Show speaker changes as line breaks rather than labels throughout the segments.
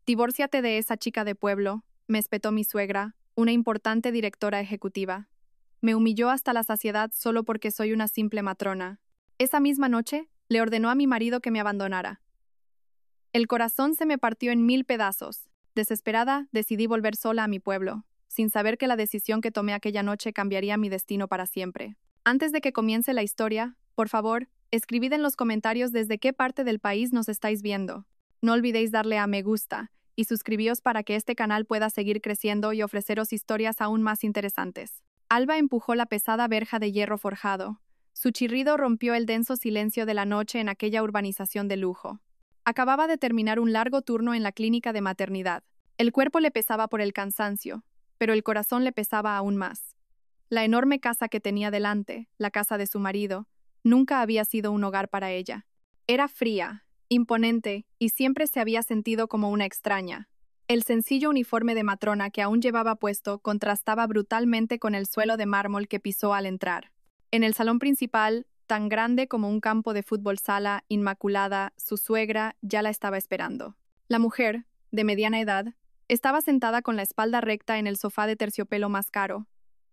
Divórciate de esa chica de pueblo, me espetó mi suegra, una importante directora ejecutiva. Me humilló hasta la saciedad solo porque soy una simple matrona. Esa misma noche, le ordenó a mi marido que me abandonara. El corazón se me partió en 1000 pedazos. Desesperada, decidí volver sola a mi pueblo, sin saber que la decisión que tomé aquella noche cambiaría mi destino para siempre. Antes de que comience la historia, por favor, escribid en los comentarios desde qué parte del país nos estáis viendo. No olvidéis darle a me gusta y suscribíos para que este canal pueda seguir creciendo y ofreceros historias aún más interesantes. Alba empujó la pesada verja de hierro forjado. Su chirrido rompió el denso silencio de la noche en aquella urbanización de lujo. Acababa de terminar un largo turno en la clínica de maternidad. El cuerpo le pesaba por el cansancio, pero el corazón le pesaba aún más. La enorme casa que tenía delante, la casa de su marido, nunca había sido un hogar para ella. Era fría, imponente, y siempre se había sentido como una extraña. El sencillo uniforme de matrona que aún llevaba puesto contrastaba brutalmente con el suelo de mármol que pisó al entrar. En el salón principal, tan grande como un campo de fútbol sala, Inmaculada, su suegra, ya la estaba esperando. La mujer, de mediana edad, estaba sentada con la espalda recta en el sofá de terciopelo más caro.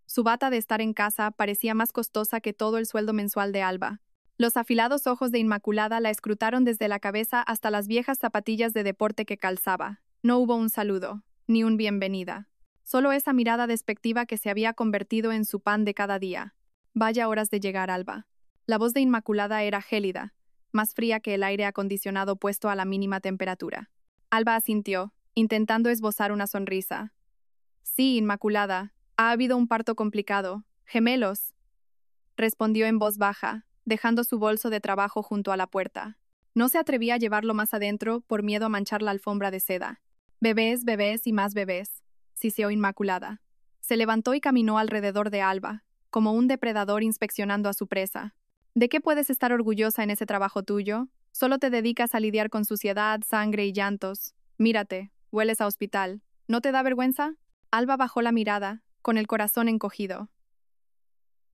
Su bata de estar en casa parecía más costosa que todo el sueldo mensual de Alba. Los afilados ojos de Inmaculada la escrutaron desde la cabeza hasta las viejas zapatillas de deporte que calzaba. No hubo un saludo, ni un bienvenida. Solo esa mirada despectiva que se había convertido en su pan de cada día. Vaya horas de llegar, Alba. La voz de Inmaculada era gélida, más fría que el aire acondicionado puesto a la mínima temperatura. Alba asintió, intentando esbozar una sonrisa. Sí, Inmaculada, ha habido un parto complicado. Gemelos, respondió en voz baja, dejando su bolso de trabajo junto a la puerta. No se atrevía a llevarlo más adentro por miedo a manchar la alfombra de seda. Bebés, bebés y más bebés, siseó Inmaculada. Se levantó y caminó alrededor de Alba, como un depredador inspeccionando a su presa. ¿De qué puedes estar orgullosa en ese trabajo tuyo? Solo te dedicas a lidiar con suciedad, sangre y llantos. Mírate, hueles a hospital. ¿No te da vergüenza? Alba bajó la mirada, con el corazón encogido.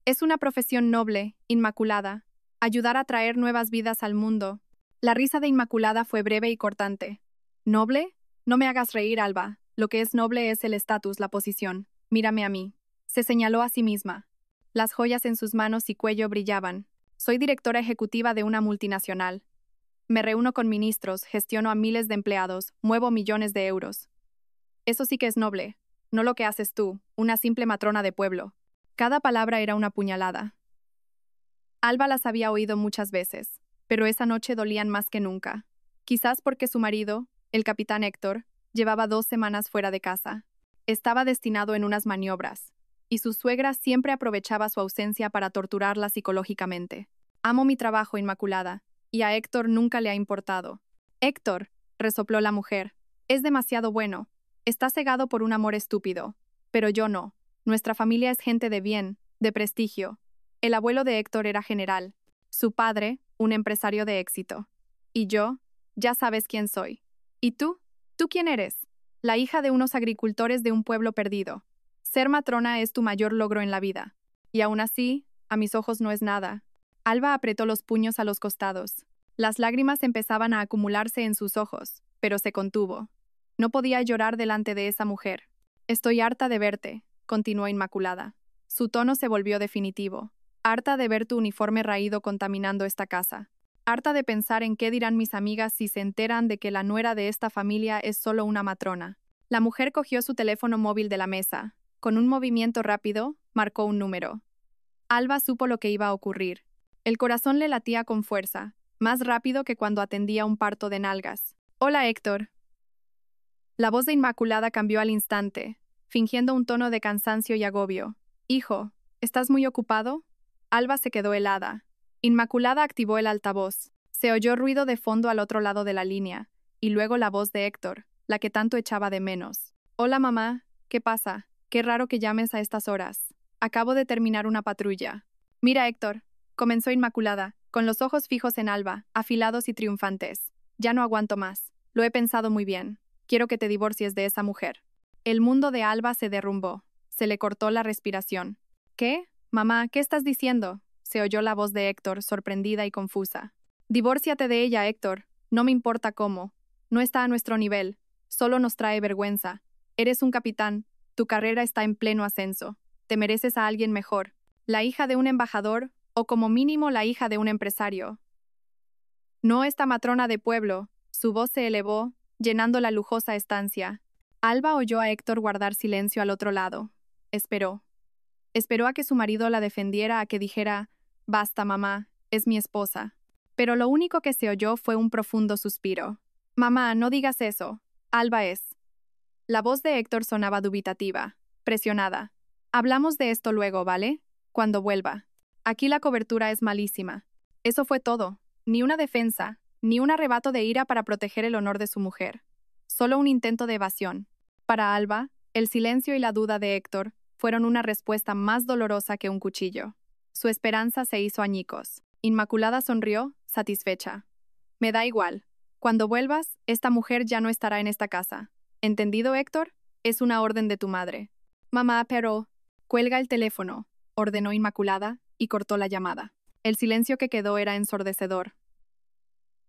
Es una profesión noble, Inmaculada. Ayudar a traer nuevas vidas al mundo. La risa de Inmaculada fue breve y cortante. ¿Noble? No me hagas reír, Alba. Lo que es noble es el estatus, la posición. Mírame a mí. Se señaló a sí misma. Las joyas en sus manos y cuello brillaban. Soy directora ejecutiva de una multinacional. Me reúno con ministros, gestiono a miles de empleados, muevo millones de euros. Eso sí que es noble, no lo que haces tú, una simple matrona de pueblo. Cada palabra era una puñalada. Alba las había oído muchas veces, pero esa noche dolían más que nunca. Quizás porque su marido, el capitán Héctor, llevaba 2 semanas fuera de casa. Estaba destinado en unas maniobras, y su suegra siempre aprovechaba su ausencia para torturarla psicológicamente. Amo mi trabajo, Inmaculada, y a Héctor nunca le ha importado. Héctor, resopló la mujer, es demasiado bueno. Está cegado por un amor estúpido. Pero yo no. Nuestra familia es gente de bien, de prestigio. El abuelo de Héctor era general. Su padre, un empresario de éxito. Y yo, ya sabes quién soy. ¿Y tú? ¿Tú quién eres? La hija de unos agricultores de un pueblo perdido. Ser matrona es tu mayor logro en la vida. Y aún así, a mis ojos no es nada. Alba apretó los puños a los costados. Las lágrimas empezaban a acumularse en sus ojos, pero se contuvo. No podía llorar delante de esa mujer. Estoy harta de verte, continuó Inmaculada. Su tono se volvió definitivo. Harta de ver tu uniforme raído contaminando esta casa. Harta de pensar en qué dirán mis amigas si se enteran de que la nuera de esta familia es solo una matrona. La mujer cogió su teléfono móvil de la mesa. Con un movimiento rápido, marcó un número. Alba supo lo que iba a ocurrir. El corazón le latía con fuerza, más rápido que cuando atendía un parto de nalgas. Hola, Héctor. La voz de Inmaculada cambió al instante, fingiendo un tono de cansancio y agobio. Hijo, ¿estás muy ocupado? Alba se quedó helada. Inmaculada activó el altavoz. Se oyó ruido de fondo al otro lado de la línea, y luego la voz de Héctor, la que tanto echaba de menos. Hola, mamá. ¿Qué pasa? Qué raro que llames a estas horas. Acabo de terminar una patrulla. Mira, Héctor, comenzó Inmaculada, con los ojos fijos en Alba, afilados y triunfantes. Ya no aguanto más. Lo he pensado muy bien. Quiero que te divorcies de esa mujer. El mundo de Alba se derrumbó. Se le cortó la respiración. ¿Qué? Mamá, ¿qué estás diciendo? Se oyó la voz de Héctor, sorprendida y confusa. Divórciate de ella, Héctor. No me importa cómo. No está a nuestro nivel. Solo nos trae vergüenza. Eres un capitán, tu carrera está en pleno ascenso. Te mereces a alguien mejor. La hija de un embajador, o como mínimo la hija de un empresario. No esta matrona de pueblo. Su voz se elevó, llenando la lujosa estancia. Alba oyó a Héctor guardar silencio al otro lado. Esperó. Esperó a que su marido la defendiera, a que dijera, «Basta, mamá, es mi esposa». Pero lo único que se oyó fue un profundo suspiro. «Mamá, no digas eso. Alba es». La voz de Héctor sonaba dubitativa, presionada. «Hablamos de esto luego, ¿vale? Cuando vuelva. Aquí la cobertura es malísima». Eso fue todo. Ni una defensa, ni un arrebato de ira para proteger el honor de su mujer. Solo un intento de evasión. Para Alba, el silencio y la duda de Héctor fueron una respuesta más dolorosa que un cuchillo. Su esperanza se hizo añicos. Inmaculada sonrió, satisfecha. «Me da igual. Cuando vuelvas, esta mujer ya no estará en esta casa. ¿Entendido, Héctor? Es una orden de tu madre». «Mamá, pero...» «Cuelga el teléfono», ordenó Inmaculada, y cortó la llamada. El silencio que quedó era ensordecedor.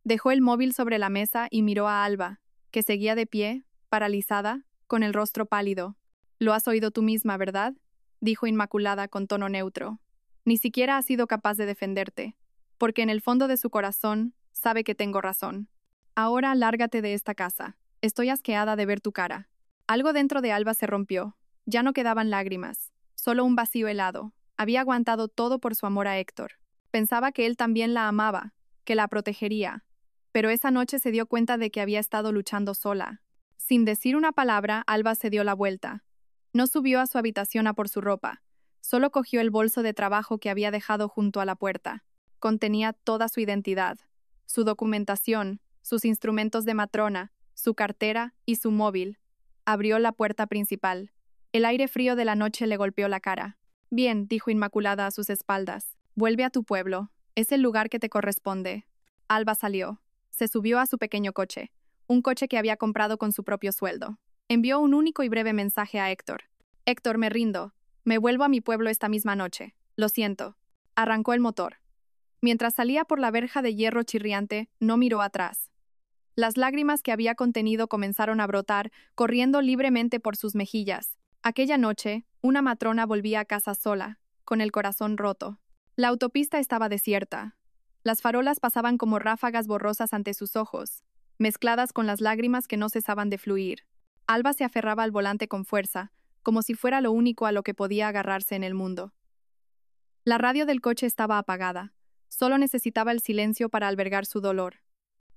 Dejó el móvil sobre la mesa y miró a Alba, que seguía de pie, paralizada, con el rostro pálido. «Lo has oído tú misma, ¿verdad?», dijo Inmaculada con tono neutro. «Ni siquiera has sido capaz de defenderte, porque en el fondo de su corazón sabe que tengo razón. Ahora lárgate de esta casa. Estoy asqueada de ver tu cara». Algo dentro de Alba se rompió. Ya no quedaban lágrimas, solo un vacío helado. Había aguantado todo por su amor a Héctor. Pensaba que él también la amaba, que la protegería. Pero esa noche se dio cuenta de que había estado luchando sola. Sin decir una palabra, Alba se dio la vuelta. No subió a su habitación a por su ropa. Solo cogió el bolso de trabajo que había dejado junto a la puerta. Contenía toda su identidad, su documentación, sus instrumentos de matrona, su cartera y su móvil. Abrió la puerta principal. El aire frío de la noche le golpeó la cara. «Bien», dijo Inmaculada a sus espaldas. «Vuelve a tu pueblo. Es el lugar que te corresponde». Alba salió. Se subió a su pequeño coche, un coche que había comprado con su propio sueldo. Envió un único y breve mensaje a Héctor. «Héctor, me rindo. Me vuelvo a mi pueblo esta misma noche. Lo siento». Arrancó el motor. Mientras salía por la verja de hierro chirriante, no miró atrás. Las lágrimas que había contenido comenzaron a brotar, corriendo libremente por sus mejillas. Aquella noche, una matrona volvía a casa sola, con el corazón roto. La autopista estaba desierta. Las farolas pasaban como ráfagas borrosas ante sus ojos, mezcladas con las lágrimas que no cesaban de fluir. Alba se aferraba al volante con fuerza, como si fuera lo único a lo que podía agarrarse en el mundo. La radio del coche estaba apagada. Solo necesitaba el silencio para albergar su dolor.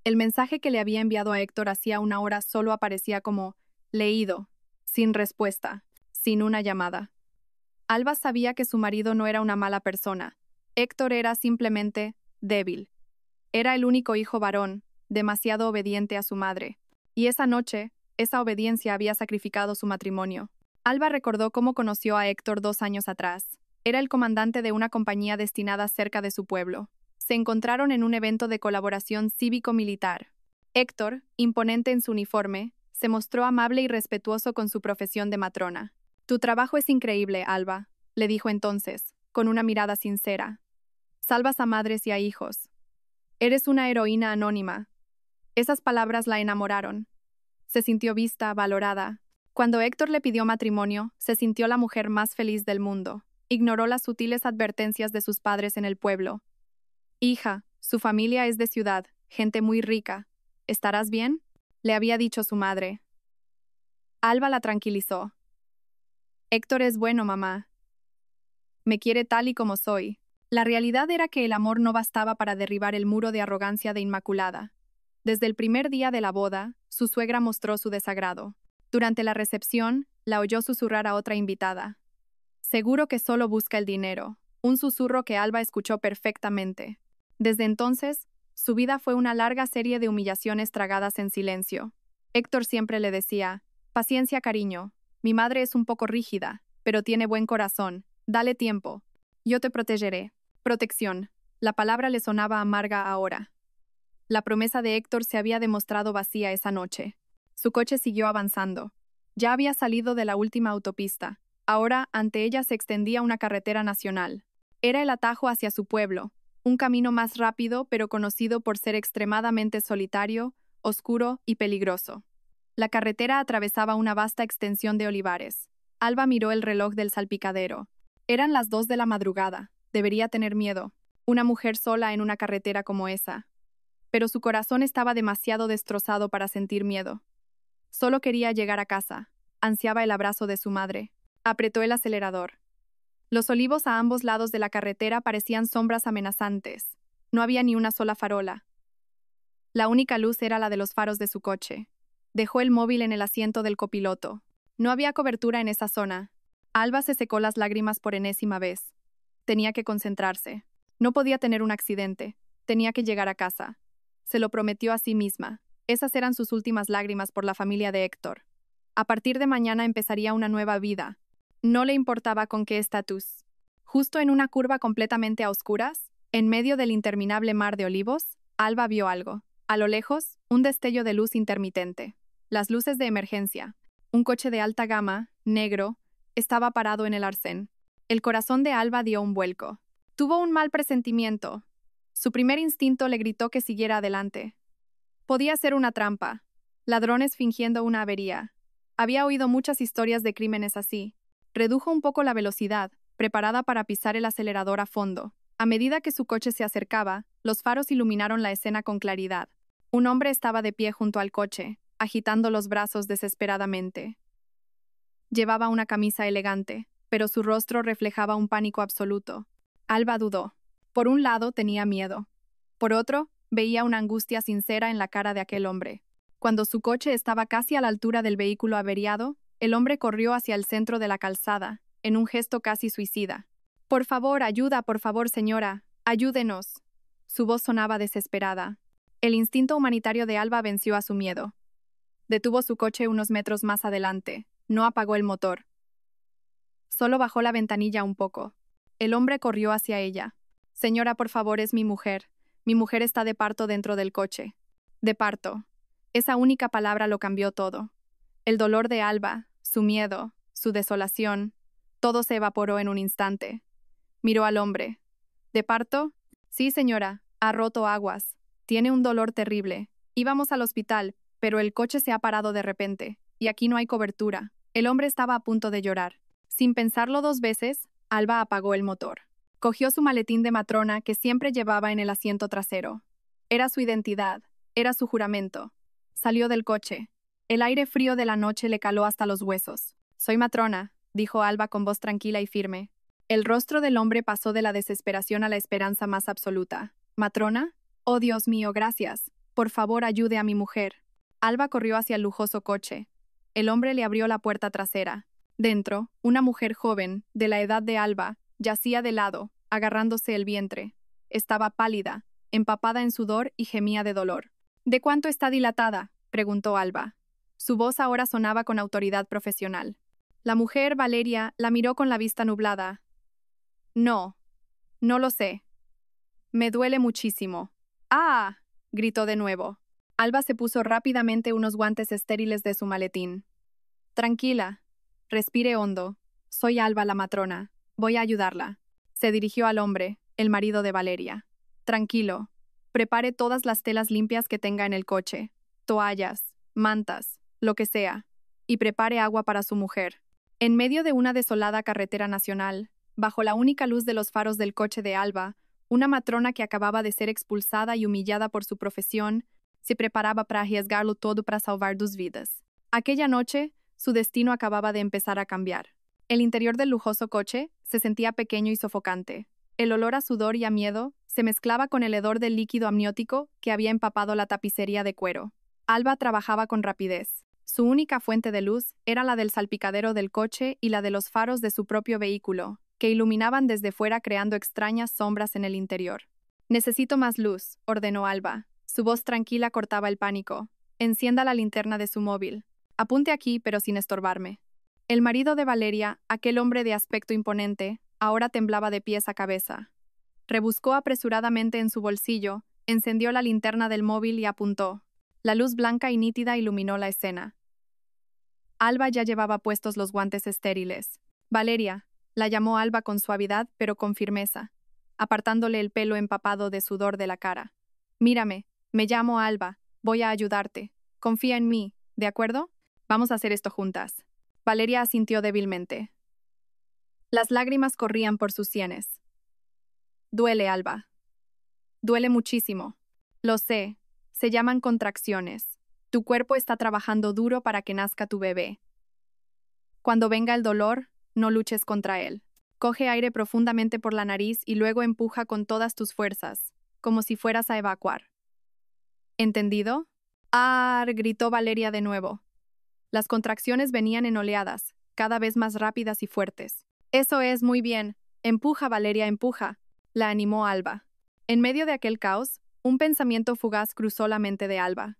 El mensaje que le había enviado a Héctor hacía una hora solo aparecía como leído, sin respuesta, sin una llamada. Alba sabía que su marido no era una mala persona. Héctor era simplemente débil. Era el único hijo varón, demasiado obediente a su madre. Y esa noche, esa obediencia había sacrificado su matrimonio. Alba recordó cómo conoció a Héctor 2 años atrás. Era el comandante de una compañía destinada cerca de su pueblo. Se encontraron en un evento de colaboración cívico-militar. Héctor, imponente en su uniforme, se mostró amable y respetuoso con su profesión de matrona. «Tu trabajo es increíble, Alba», le dijo entonces, con una mirada sincera. «Salvas a madres y a hijos. Eres una heroína anónima». Esas palabras la enamoraron. Se sintió vista, valorada. Cuando Héctor le pidió matrimonio, se sintió la mujer más feliz del mundo. Ignoró las sutiles advertencias de sus padres en el pueblo. «Hija, su familia es de ciudad, gente muy rica. ¿Estarás bien?», le había dicho su madre. Alba la tranquilizó. «Héctor es bueno, mamá. Me quiere tal y como soy». La realidad era que el amor no bastaba para derribar el muro de arrogancia de Inmaculada. Desde el primer día de la boda, su suegra mostró su desagrado. Durante la recepción, la oyó susurrar a otra invitada. «Seguro que solo busca el dinero», un susurro que Alba escuchó perfectamente. Desde entonces, su vida fue una larga serie de humillaciones tragadas en silencio. Héctor siempre le decía, «Paciencia, cariño. Mi madre es un poco rígida, pero tiene buen corazón. Dale tiempo. Yo te protegeré». Protección. La palabra le sonaba amarga ahora. La promesa de Héctor se había demostrado vacía esa noche. Su coche siguió avanzando. Ya había salido de la última autopista. Ahora, ante ella se extendía una carretera nacional. Era el atajo hacia su pueblo, un camino más rápido pero conocido por ser extremadamente solitario, oscuro y peligroso. La carretera atravesaba una vasta extensión de olivares. Alba miró el reloj del salpicadero. Eran las 2 de la madrugada. Debería tener miedo. Una mujer sola en una carretera como esa. Pero su corazón estaba demasiado destrozado para sentir miedo. Solo quería llegar a casa. Ansiaba el abrazo de su madre. Apretó el acelerador. Los olivos a ambos lados de la carretera parecían sombras amenazantes. No había ni una sola farola. La única luz era la de los faros de su coche. Dejó el móvil en el asiento del copiloto. No había cobertura en esa zona. Alba se secó las lágrimas por enésima vez. Tenía que concentrarse. No podía tener un accidente. Tenía que llegar a casa. Se lo prometió a sí misma. Esas eran sus últimas lágrimas por la familia de Héctor. A partir de mañana empezaría una nueva vida. No le importaba con qué estatus. Justo en una curva completamente a oscuras, en medio del interminable mar de olivos, Alba vio algo. A lo lejos, un destello de luz intermitente. Las luces de emergencia. Un coche de alta gama, negro, estaba parado en el arcén. El corazón de Alba dio un vuelco. Tuvo un mal presentimiento. Su primer instinto le gritó que siguiera adelante. Podía ser una trampa. Ladrones fingiendo una avería. Había oído muchas historias de crímenes así. Redujo un poco la velocidad, preparada para pisar el acelerador a fondo. A medida que su coche se acercaba, los faros iluminaron la escena con claridad. Un hombre estaba de pie junto al coche, agitando los brazos desesperadamente. Llevaba una camisa elegante, pero su rostro reflejaba un pánico absoluto. Alba dudó. Por un lado tenía miedo. Por otro, veía una angustia sincera en la cara de aquel hombre. Cuando su coche estaba casi a la altura del vehículo averiado, el hombre corrió hacia el centro de la calzada, en un gesto casi suicida. «Por favor, ayuda, por favor, señora, ayúdenos». Su voz sonaba desesperada. El instinto humanitario de Alba venció a su miedo. Detuvo su coche unos metros más adelante. No apagó el motor. Solo bajó la ventanilla un poco. El hombre corrió hacia ella. «Señora, por favor, es mi mujer. Mi mujer está de parto dentro del coche». De parto. Esa única palabra lo cambió todo. El dolor de Alba, su miedo, su desolación, todo se evaporó en un instante. Miró al hombre. ¿De parto? Sí, señora, ha roto aguas. Tiene un dolor terrible. Íbamos al hospital, pero el coche se ha parado de repente, y aquí no hay cobertura. El hombre estaba a punto de llorar. Sin pensarlo 2 veces, Alba apagó el motor. Cogió su maletín de matrona que siempre llevaba en el asiento trasero. Era su identidad, era su juramento. Salió del coche. El aire frío de la noche le caló hasta los huesos. «Soy matrona», dijo Alba con voz tranquila y firme. El rostro del hombre pasó de la desesperación a la esperanza más absoluta. «¿Matrona? Oh, Dios mío, gracias. Por favor, ayude a mi mujer». Alba corrió hacia el lujoso coche. El hombre le abrió la puerta trasera. Dentro, una mujer joven, de la edad de Alba, yacía de lado, agarrándose el vientre. Estaba pálida, empapada en sudor y gemía de dolor. «¿De cuánto está dilatada?», preguntó Alba. Su voz ahora sonaba con autoridad profesional. La mujer, Valeria, la miró con la vista nublada. «No, no lo sé. Me duele muchísimo». «¡Ah!», gritó de nuevo. Alba se puso rápidamente unos guantes estériles de su maletín. «Tranquila. Respire hondo. Soy Alba la matrona. Voy a ayudarla». Se dirigió al hombre, el marido de Valeria. «Tranquilo. Prepare todas las telas limpias que tenga en el coche. Toallas, mantas, lo que sea. Y prepare agua para su mujer». En medio de una desolada carretera nacional, bajo la única luz de los faros del coche de Alba, una matrona que acababa de ser expulsada y humillada por su profesión, se preparaba para arriesgarlo todo para salvar 2 vidas. Aquella noche, su destino acababa de empezar a cambiar. El interior del lujoso coche se sentía pequeño y sofocante. El olor a sudor y a miedo se mezclaba con el hedor del líquido amniótico que había empapado la tapicería de cuero. Alba trabajaba con rapidez. Su única fuente de luz era la del salpicadero del coche y la de los faros de su propio vehículo, que iluminaban desde fuera creando extrañas sombras en el interior. «Necesito más luz», ordenó Alba. Su voz tranquila cortaba el pánico. «Encienda la linterna de su móvil. Apunte aquí, pero sin estorbarme». El marido de Valeria, aquel hombre de aspecto imponente, ahora temblaba de pies a cabeza. Rebuscó apresuradamente en su bolsillo, encendió la linterna del móvil y apuntó. La luz blanca y nítida iluminó la escena. Alba ya llevaba puestos los guantes estériles. «Valeria», la llamó Alba con suavidad pero con firmeza, apartándole el pelo empapado de sudor de la cara. «Mírame, me llamo Alba, voy a ayudarte. Confía en mí, ¿de acuerdo? Vamos a hacer esto juntas. Valeria asintió débilmente. Las lágrimas corrían por sus sienes. Duele, Alba. Duele muchísimo. Lo sé. Se llaman contracciones. Tu cuerpo está trabajando duro para que nazca tu bebé. Cuando venga el dolor, no luches contra él. Coge aire profundamente por la nariz y luego empuja con todas tus fuerzas, como si fueras a evacuar. ¿Entendido? ¡Ah! Gritó Valeria de nuevo. Las contracciones venían en oleadas, cada vez más rápidas y fuertes. Eso es, muy bien. Empuja, Valeria, empuja, la animó Alba. En medio de aquel caos, un pensamiento fugaz cruzó la mente de Alba.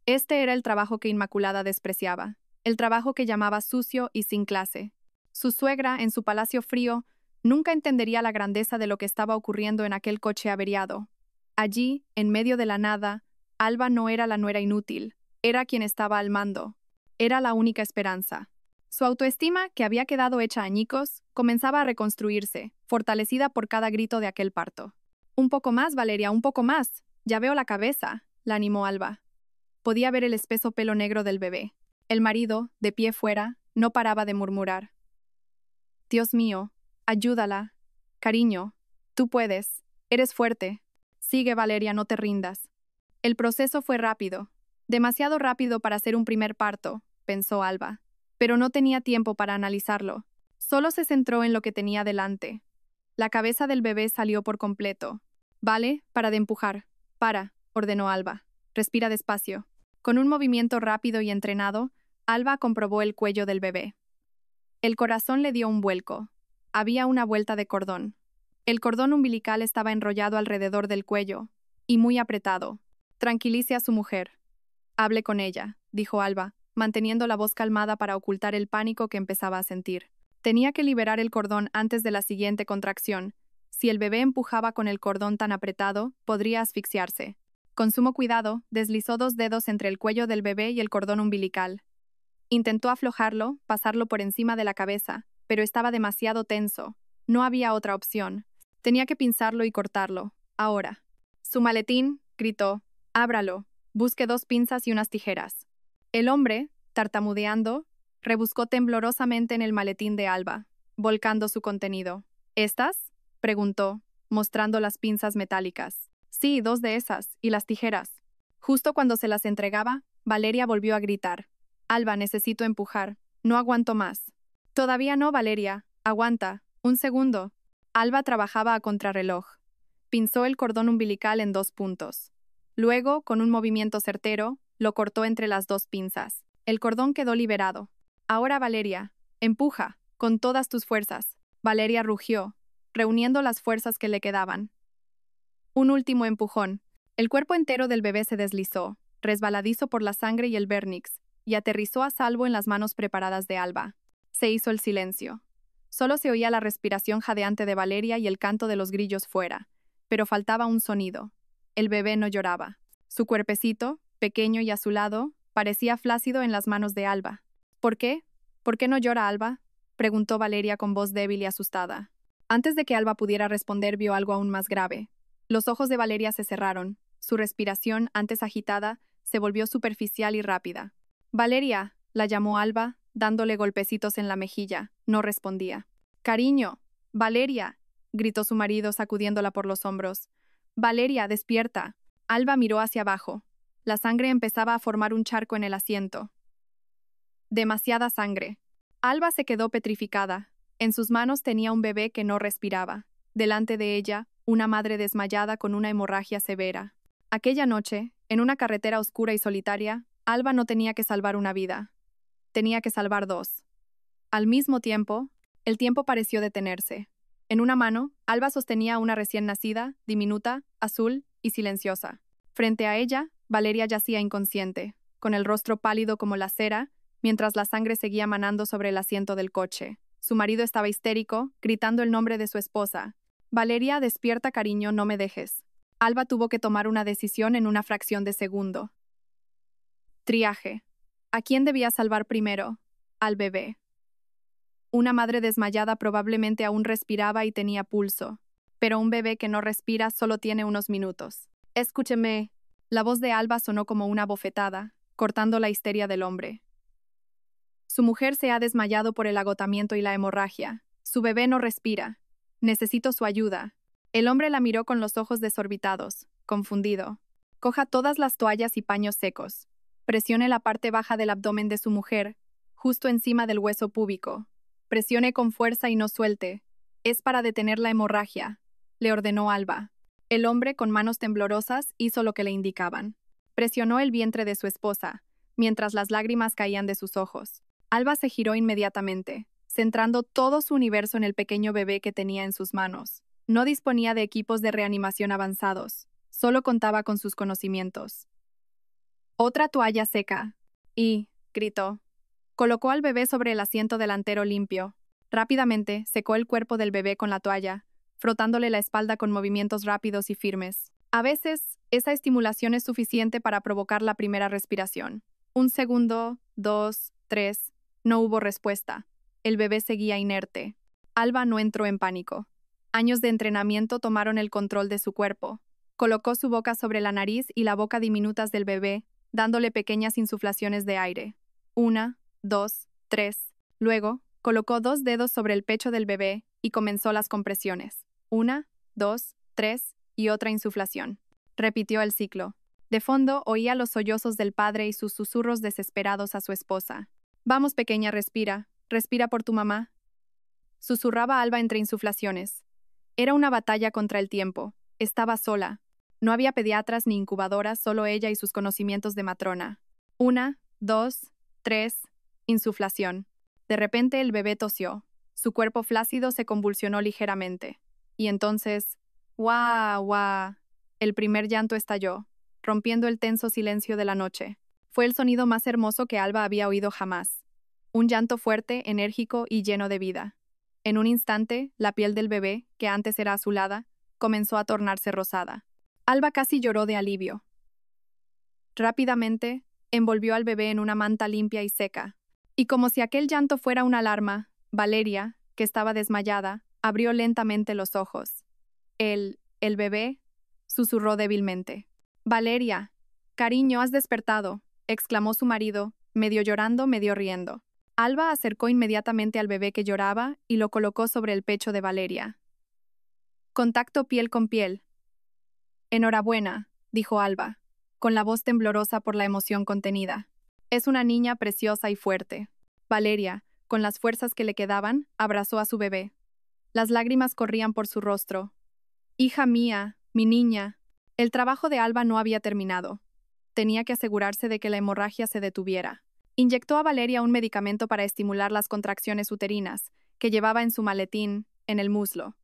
Este era el trabajo que Inmaculada despreciaba, el trabajo que llamaba sucio y sin clase. Su suegra, en su palacio frío, nunca entendería la grandeza de lo que estaba ocurriendo en aquel coche averiado. Allí, en medio de la nada, Alba no era la nuera inútil, era quien estaba al mando. Era la única esperanza. Su autoestima, que había quedado hecha añicos, comenzaba a reconstruirse, fortalecida por cada grito de aquel parto. Un poco más, Valeria, un poco más. Ya veo la cabeza, la animó Alba. Podía ver el espeso pelo negro del bebé. El marido, de pie fuera, no paraba de murmurar. Dios mío, ayúdala. Cariño, tú puedes. Eres fuerte. Sigue, Valeria, no te rindas. El proceso fue rápido. Demasiado rápido para ser un primer parto, pensó Alba. Pero no tenía tiempo para analizarlo. Solo se centró en lo que tenía delante. La cabeza del bebé salió por completo. Vale, para de empujar. Para, ordenó Alba. Respira despacio. Con un movimiento rápido y entrenado, Alba comprobó el cuello del bebé. El corazón le dio un vuelco. Había una vuelta de cordón. El cordón umbilical estaba enrollado alrededor del cuello, y muy apretado. Tranquilice a su mujer. Hable con ella, dijo Alba, manteniendo la voz calmada para ocultar el pánico que empezaba a sentir. Tenía que liberar el cordón antes de la siguiente contracción. Si el bebé empujaba con el cordón tan apretado, podría asfixiarse. Con sumo cuidado, deslizó 2 dedos entre el cuello del bebé y el cordón umbilical. Intentó aflojarlo, pasarlo por encima de la cabeza, pero estaba demasiado tenso. No había otra opción. Tenía que pinzarlo y cortarlo. Ahora. Su maletín, gritó. Ábralo. Busque 2 pinzas y unas tijeras. El hombre, tartamudeando, rebuscó temblorosamente en el maletín de Alba, volcando su contenido. ¿Estas? Preguntó, mostrando las pinzas metálicas. Sí, 2 de esas, y las tijeras. Justo cuando se las entregaba, Valeria volvió a gritar. Alba, necesito empujar. No aguanto más. Todavía no, Valeria. Aguanta. Un segundo. Alba trabajaba a contrarreloj. Pinzó el cordón umbilical en 2 puntos. Luego, con un movimiento certero, lo cortó entre las 2 pinzas. El cordón quedó liberado. Ahora, Valeria, empuja, con todas tus fuerzas. Valeria rugió, reuniendo las fuerzas que le quedaban. Un último empujón. El cuerpo entero del bebé se deslizó, resbaladizo por la sangre y el vernix, y aterrizó a salvo en las manos preparadas de Alba. Se hizo el silencio. Solo se oía la respiración jadeante de Valeria y el canto de los grillos fuera, pero faltaba un sonido. El bebé no lloraba. Su cuerpecito, pequeño y azulado, parecía flácido en las manos de Alba. ¿Por qué? ¿Por qué no llora Alba? Preguntó Valeria con voz débil y asustada. Antes de que Alba pudiera responder, vio algo aún más grave. Los ojos de Valeria se cerraron. Su respiración, antes agitada, se volvió superficial y rápida. Valeria, la llamó Alba, dándole golpecitos en la mejilla. No respondía. Cariño, Valeria, gritó su marido sacudiéndola por los hombros. Valeria, despierta. Alba miró hacia abajo. La sangre empezaba a formar un charco en el asiento. Demasiada sangre. Alba se quedó petrificada. En sus manos tenía un bebé que no respiraba. Delante de ella, una madre desmayada con una hemorragia severa. Aquella noche, en una carretera oscura y solitaria, Alba no tenía que salvar una vida. Tenía que salvar 2. Al mismo tiempo, el tiempo pareció detenerse. En una mano, Alba sostenía a una recién nacida, diminuta, azul y silenciosa. Frente a ella, Valeria yacía inconsciente, con el rostro pálido como la cera, mientras la sangre seguía manando sobre el asiento del coche. Su marido estaba histérico, gritando el nombre de su esposa. Valeria, despierta, cariño, no me dejes. Alba tuvo que tomar una decisión en una fracción de segundo. Triaje. ¿A quién debía salvar primero? Al bebé. Una madre desmayada probablemente aún respiraba y tenía pulso, pero un bebé que no respira solo tiene unos minutos. Escúcheme. La voz de Alba sonó como una bofetada, cortando la histeria del hombre. Su mujer se ha desmayado por el agotamiento y la hemorragia. Su bebé no respira. Necesito su ayuda. El hombre la miró con los ojos desorbitados, confundido. Coja todas las toallas y paños secos. Presione la parte baja del abdomen de su mujer, justo encima del hueso púbico. Presione con fuerza y no suelte. Es para detener la hemorragia, le ordenó Alba. El hombre, con manos temblorosas, hizo lo que le indicaban. Presionó el vientre de su esposa, mientras las lágrimas caían de sus ojos. Alba se giró inmediatamente, centrando todo su universo en el pequeño bebé que tenía en sus manos. No disponía de equipos de reanimación avanzados, solo contaba con sus conocimientos. Otra toalla seca. Y, gritó. Colocó al bebé sobre el asiento delantero limpio. Rápidamente, secó el cuerpo del bebé con la toalla, frotándole la espalda con movimientos rápidos y firmes. A veces, esa estimulación es suficiente para provocar la primera respiración. 1 segundo, 2, 3. No hubo respuesta. El bebé seguía inerte. Alba no entró en pánico. Años de entrenamiento tomaron el control de su cuerpo. Colocó su boca sobre la nariz y la boca diminutas del bebé, dándole pequeñas insuflaciones de aire. 1, 2, 3. Luego, colocó 2 dedos sobre el pecho del bebé y comenzó las compresiones. 1, 2, 3 y otra insuflación. Repitió el ciclo. De fondo oía los sollozos del padre y sus susurros desesperados a su esposa. Vamos, pequeña, respira. Respira por tu mamá. Susurraba Alba entre insuflaciones. Era una batalla contra el tiempo. Estaba sola. No había pediatras ni incubadoras, solo ella y sus conocimientos de matrona. 1, 2, 3. Insuflación. De repente el bebé tosió. Su cuerpo flácido se convulsionó ligeramente. Y entonces, ¡guau, guau! El primer llanto estalló, rompiendo el tenso silencio de la noche. Fue el sonido más hermoso que Alba había oído jamás. Un llanto fuerte, enérgico y lleno de vida. En un instante, la piel del bebé, que antes era azulada, comenzó a tornarse rosada. Alba casi lloró de alivio. Rápidamente, envolvió al bebé en una manta limpia y seca. Y como si aquel llanto fuera una alarma, Valeria, que estaba desmayada, abrió lentamente los ojos. El bebé, susurró débilmente. Valeria, cariño, has despertado, exclamó su marido, medio llorando, medio riendo. Alba acercó inmediatamente al bebé que lloraba y lo colocó sobre el pecho de Valeria. Contacto piel con piel. Enhorabuena, dijo Alba, con la voz temblorosa por la emoción contenida. Es una niña preciosa y fuerte. Valeria, con las fuerzas que le quedaban, abrazó a su bebé. Las lágrimas corrían por su rostro. Hija mía, mi niña. El trabajo de Alba no había terminado. Tenía que asegurarse de que la hemorragia se detuviera. Inyectó a Valeria un medicamento para estimular las contracciones uterinas, que llevaba en su maletín, en el muslo.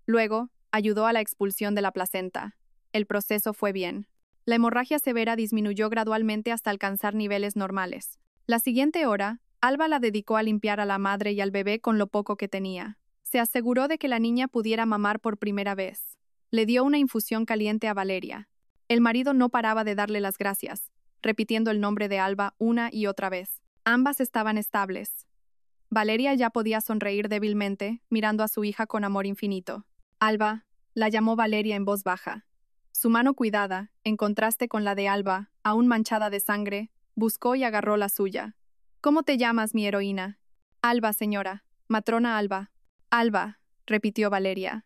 Luego, ayudó a la expulsión de la placenta. El proceso fue bien. La hemorragia severa disminuyó gradualmente hasta alcanzar niveles normales. La siguiente hora, Alba la dedicó a limpiar a la madre y al bebé con lo poco que tenía. Se aseguró de que la niña pudiera mamar por primera vez. Le dio una infusión caliente a Valeria. El marido no paraba de darle las gracias, repitiendo el nombre de Alba una y otra vez. Ambas estaban estables. Valeria ya podía sonreír débilmente, mirando a su hija con amor infinito. Alba, la llamó Valeria en voz baja. Su mano cuidada, en contraste con la de Alba, aún manchada de sangre, buscó y agarró la suya. ¿Cómo te llamas, mi heroína? Alba, señora. Matrona Alba. Alba, repitió Valeria.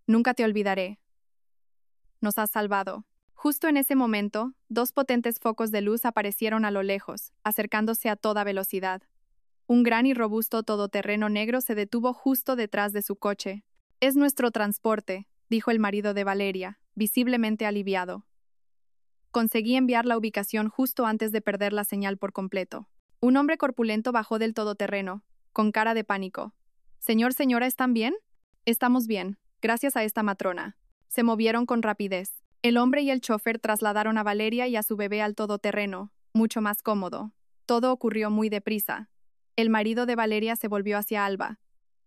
Nunca te olvidaré. Nos has salvado. Justo en ese momento, 2 potentes focos de luz aparecieron a lo lejos, acercándose a toda velocidad. Un gran y robusto todoterreno negro se detuvo justo detrás de su coche. Es nuestro transporte, dijo el marido de Valeria, visiblemente aliviado. Conseguí enviar la ubicación justo antes de perder la señal por completo. Un hombre corpulento bajó del todoterreno, con cara de pánico. Señora, ¿están bien? Estamos bien, gracias a esta matrona. Se movieron con rapidez. El hombre y el chofer trasladaron a Valeria y a su bebé al todoterreno, mucho más cómodo. Todo ocurrió muy deprisa. El marido de Valeria se volvió hacia Alba.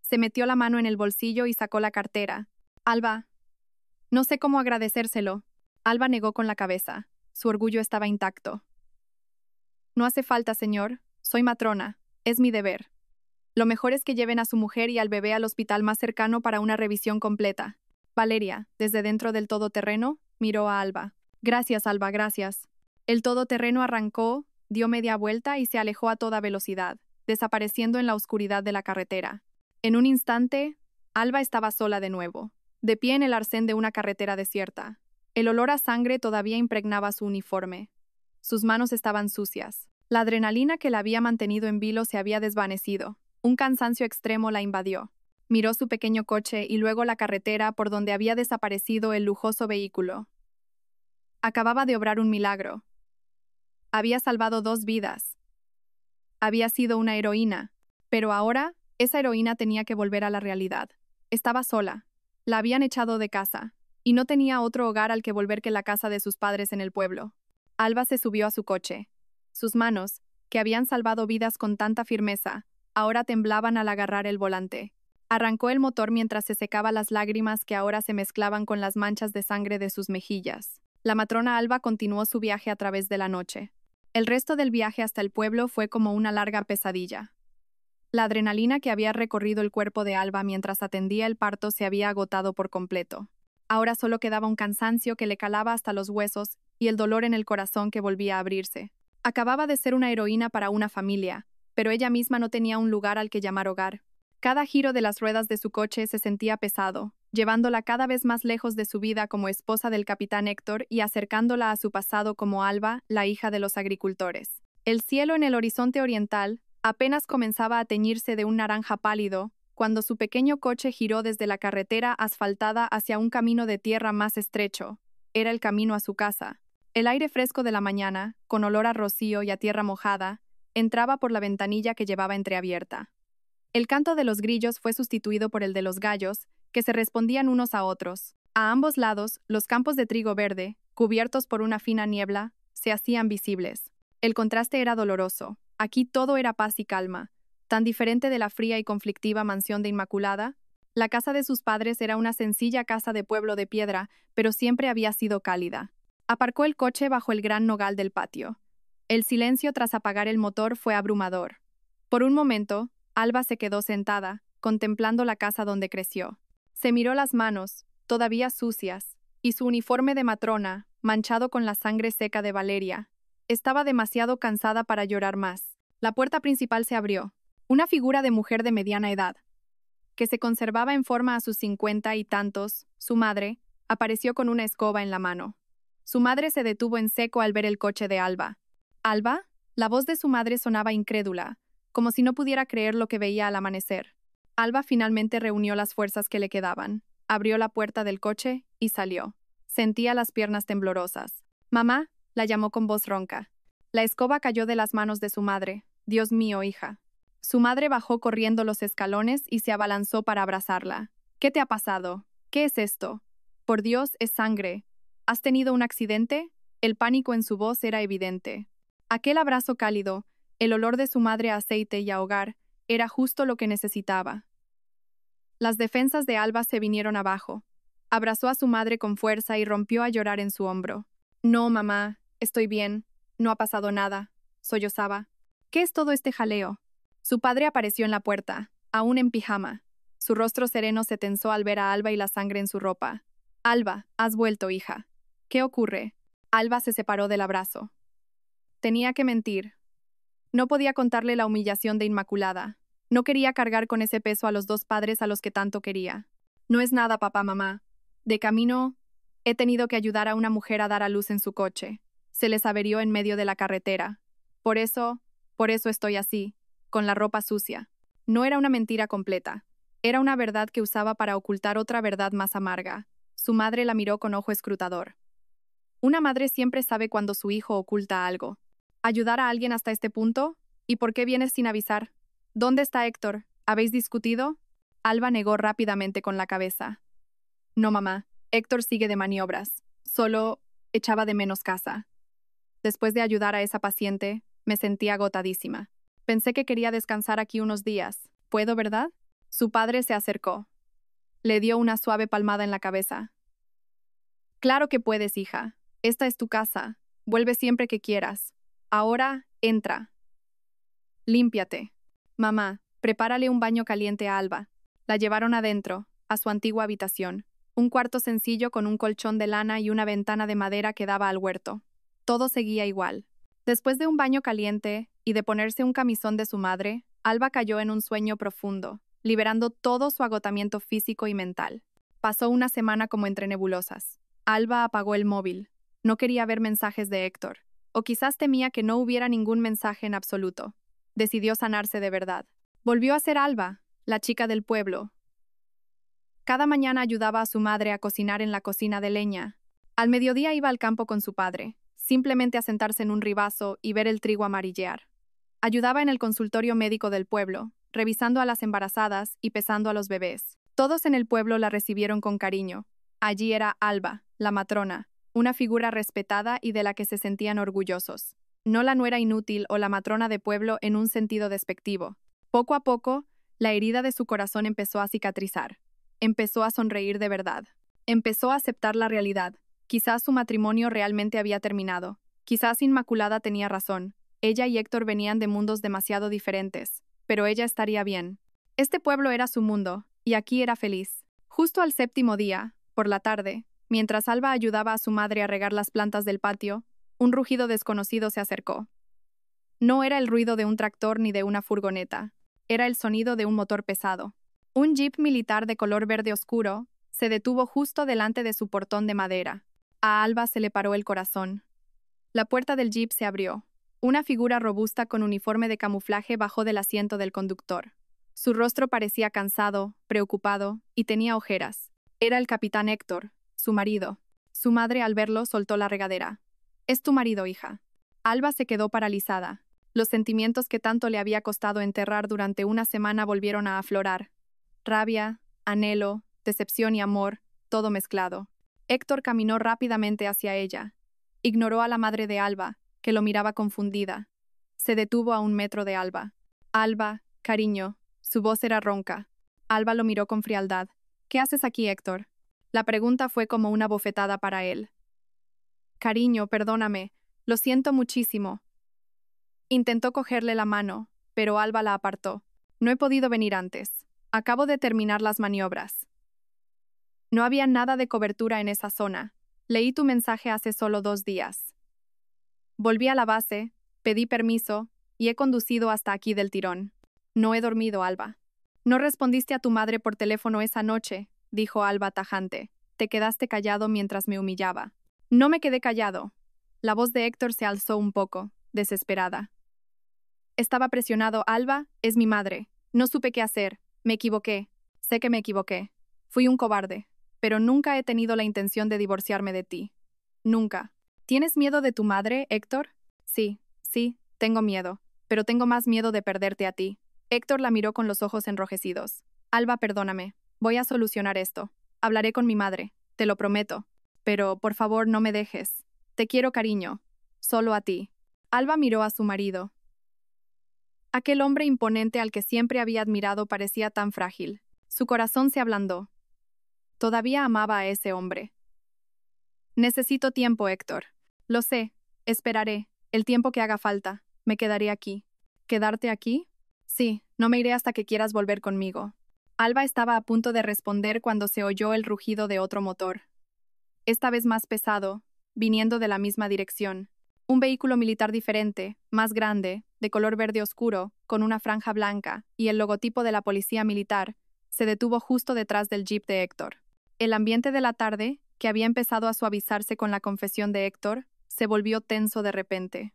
Se metió la mano en el bolsillo y sacó la cartera. Alba. No sé cómo agradecérselo. Alba negó con la cabeza. Su orgullo estaba intacto. No hace falta, señor. Soy matrona. Es mi deber. Lo mejor es que lleven a su mujer y al bebé al hospital más cercano para una revisión completa. Valeria, desde dentro del todoterreno, miró a Alba. Gracias, Alba, gracias. El todoterreno arrancó, dio media vuelta y se alejó a toda velocidad, desapareciendo en la oscuridad de la carretera. En un instante, Alba estaba sola de nuevo, de pie en el arcén de una carretera desierta. El olor a sangre todavía impregnaba su uniforme. Sus manos estaban sucias. La adrenalina que la había mantenido en vilo se había desvanecido. Un cansancio extremo la invadió. Miró su pequeño coche y luego la carretera por donde había desaparecido el lujoso vehículo. Acababa de obrar un milagro. Había salvado 2 vidas. Había sido una heroína, pero ahora esa heroína tenía que volver a la realidad. Estaba sola. La habían echado de casa, y no tenía otro hogar al que volver que la casa de sus padres en el pueblo. Alba se subió a su coche. Sus manos, que habían salvado vidas con tanta firmeza, ahora temblaban al agarrar el volante. Arrancó el motor mientras se secaba las lágrimas que ahora se mezclaban con las manchas de sangre de sus mejillas. La matrona Alba continuó su viaje a través de la noche. El resto del viaje hasta el pueblo fue como una larga pesadilla. La adrenalina que había recorrido el cuerpo de Alba mientras atendía el parto se había agotado por completo. Ahora solo quedaba un cansancio que le calaba hasta los huesos y el dolor en el corazón que volvía a abrirse. Acababa de ser una heroína para una familia, pero ella misma no tenía un lugar al que llamar hogar. Cada giro de las ruedas de su coche se sentía pesado, llevándola cada vez más lejos de su vida como esposa del capitán Héctor y acercándola a su pasado como Alba, la hija de los agricultores. El cielo en el horizonte oriental apenas comenzaba a teñirse de un naranja pálido, cuando su pequeño coche giró desde la carretera asfaltada hacia un camino de tierra más estrecho. Era el camino a su casa. El aire fresco de la mañana, con olor a rocío y a tierra mojada, entraba por la ventanilla que llevaba entreabierta. El canto de los grillos fue sustituido por el de los gallos, que se respondían unos a otros. A ambos lados, los campos de trigo verde, cubiertos por una fina niebla, se hacían visibles. El contraste era doloroso. Aquí todo era paz y calma, tan diferente de la fría y conflictiva mansión de Inmaculada. La casa de sus padres era una sencilla casa de pueblo de piedra, pero siempre había sido cálida. Aparcó el coche bajo el gran nogal del patio. El silencio tras apagar el motor fue abrumador. Por un momento, Alba se quedó sentada, contemplando la casa donde creció. Se miró las manos, todavía sucias, y su uniforme de matrona, manchado con la sangre seca de Valeria. Estaba demasiado cansada para llorar más. La puerta principal se abrió. Una figura de mujer de mediana edad, que se conservaba en forma a sus 50 y tantos, su madre, apareció con una escoba en la mano. Su madre se detuvo en seco al ver el coche de Alba. ¿Alba? La voz de su madre sonaba incrédula, como si no pudiera creer lo que veía al amanecer. Alba finalmente reunió las fuerzas que le quedaban, abrió la puerta del coche y salió. Sentía las piernas temblorosas. «Mamá», la llamó con voz ronca. La escoba cayó de las manos de su madre. «Dios mío, hija». Su madre bajó corriendo los escalones y se abalanzó para abrazarla. «¿Qué te ha pasado? ¿Qué es esto? Por Dios, es sangre. ¿Has tenido un accidente?» El pánico en su voz era evidente. Aquel abrazo cálido, el olor de su madre a aceite y a hogar, era justo lo que necesitaba. Las defensas de Alba se vinieron abajo. Abrazó a su madre con fuerza y rompió a llorar en su hombro. «No, mamá, estoy bien. No ha pasado nada», sollozaba. «¿Qué es todo este jaleo?» Su padre apareció en la puerta, aún en pijama. Su rostro sereno se tensó al ver a Alba y la sangre en su ropa. «Alba, has vuelto, hija. ¿Qué ocurre?» Alba se separó del abrazo. Tenía que mentir. No podía contarle la humillación de Inmaculada. No quería cargar con ese peso a los 2 padres a los que tanto quería. «No es nada, papá, mamá. De camino, he tenido que ayudar a una mujer a dar a luz en su coche. Se les averió en medio de la carretera. Por eso estoy así, con la ropa sucia». No era una mentira completa. Era una verdad que usaba para ocultar otra verdad más amarga. Su madre la miró con ojo escrutador. Una madre siempre sabe cuando su hijo oculta algo. ¿Ayudar a alguien hasta este punto? ¿Y por qué vienes sin avisar? ¿Dónde está Héctor? ¿Habéis discutido? Alba negó rápidamente con la cabeza. «No, mamá. Héctor sigue de maniobras. Solo echaba de menos casa. Después de ayudar a esa paciente, me sentí agotadísima. Pensé que quería descansar aquí unos días. ¿Puedo, verdad?» Su padre se acercó. Le dio una suave palmada en la cabeza. «Claro que puedes, hija. Esta es tu casa. Vuelve siempre que quieras. Ahora, entra. Límpiate. Mamá, prepárale un baño caliente a Alba». La llevaron adentro, a su antigua habitación. Un cuarto sencillo con un colchón de lana y una ventana de madera que daba al huerto. Todo seguía igual. Después de un baño caliente y de ponerse un camisón de su madre, Alba cayó en un sueño profundo, liberando todo su agotamiento físico y mental. Pasó una semana como entre nebulosas. Alba apagó el móvil. No quería ver mensajes de Héctor. O quizás temía que no hubiera ningún mensaje en absoluto. Decidió sanarse de verdad. Volvió a ser Alba, la chica del pueblo. Cada mañana ayudaba a su madre a cocinar en la cocina de leña. Al mediodía iba al campo con su padre, simplemente a sentarse en un ribazo y ver el trigo amarillear. Ayudaba en el consultorio médico del pueblo, revisando a las embarazadas y pesando a los bebés. Todos en el pueblo la recibieron con cariño. Allí era Alba, la matrona, una figura respetada y de la que se sentían orgullosos. No la nuera inútil o la matrona de pueblo en un sentido despectivo. Poco a poco, la herida de su corazón empezó a cicatrizar. Empezó a sonreír de verdad. Empezó a aceptar la realidad. Quizás su matrimonio realmente había terminado. Quizás Inmaculada tenía razón. Ella y Héctor venían de mundos demasiado diferentes. Pero ella estaría bien. Este pueblo era su mundo, y aquí era feliz. Justo al séptimo día, por la tarde, mientras Alba ayudaba a su madre a regar las plantas del patio, un rugido desconocido se acercó. No era el ruido de un tractor ni de una furgoneta. Era el sonido de un motor pesado. Un jeep militar de color verde oscuro se detuvo justo delante de su portón de madera. A Alba se le paró el corazón. La puerta del jeep se abrió. Una figura robusta con uniforme de camuflaje bajó del asiento del conductor. Su rostro parecía cansado, preocupado, y tenía ojeras. Era el capitán Héctor, su marido. Su madre, al verlo, soltó la regadera. «Es tu marido, hija». Alba se quedó paralizada. Los sentimientos que tanto le había costado enterrar durante una semana volvieron a aflorar. Rabia, anhelo, decepción y amor, todo mezclado. Héctor caminó rápidamente hacia ella. Ignoró a la madre de Alba, que lo miraba confundida. Se detuvo a 1 metro de Alba. «Alba, cariño». Su voz era ronca. Alba lo miró con frialdad. «¿Qué haces aquí, Héctor?» La pregunta fue como una bofetada para él. «Cariño, perdóname. Lo siento muchísimo». Intentó cogerle la mano, pero Alba la apartó. «No he podido venir antes. Acabo de terminar las maniobras». No había nada de cobertura en esa zona. Leí tu mensaje hace solo 2 días. Volví a la base, pedí permiso, y he conducido hasta aquí del tirón. No he dormido, Alba. No respondiste a tu madre por teléfono esa noche, dijo Alba tajante. Te quedaste callado mientras me humillaba. No me quedé callado. La voz de Héctor se alzó un poco, desesperada. Estaba presionado, Alba, es mi madre. No supe qué hacer. Me equivoqué. Sé que me equivoqué. Fui un cobarde. Pero nunca he tenido la intención de divorciarme de ti. Nunca. ¿Tienes miedo de tu madre, Héctor? Sí, tengo miedo. Pero tengo más miedo de perderte a ti. Héctor la miró con los ojos enrojecidos. Alba, perdóname. Voy a solucionar esto. Hablaré con mi madre. Te lo prometo. Pero, por favor, no me dejes. Te quiero, cariño. Solo a ti. Alba miró a su marido. Aquel hombre imponente al que siempre había admirado parecía tan frágil. Su corazón se ablandó. Todavía amaba a ese hombre. Necesito tiempo, Héctor. Lo sé. Esperaré. El tiempo que haga falta. Me quedaré aquí. ¿Quedarte aquí? Sí, no me iré hasta que quieras volver conmigo. Alba estaba a punto de responder cuando se oyó el rugido de otro motor. Esta vez más pesado, viniendo de la misma dirección. Un vehículo militar diferente, más grande, de color verde oscuro, con una franja blanca y el logotipo de la policía militar, se detuvo justo detrás del jeep de Héctor. El ambiente de la tarde, que había empezado a suavizarse con la confesión de Héctor, se volvió tenso de repente.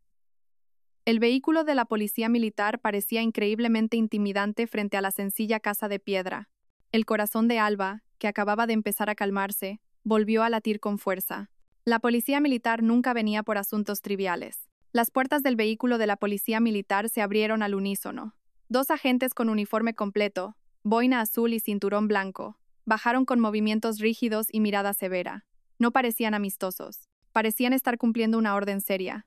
El vehículo de la policía militar parecía increíblemente intimidante frente a la sencilla casa de piedra. El corazón de Alba, que acababa de empezar a calmarse, volvió a latir con fuerza. La policía militar nunca venía por asuntos triviales. Las puertas del vehículo de la policía militar se abrieron al unísono. 2 agentes con uniforme completo, boina azul y cinturón blanco, bajaron con movimientos rígidos y mirada severa. No parecían amistosos. Parecían estar cumpliendo una orden seria.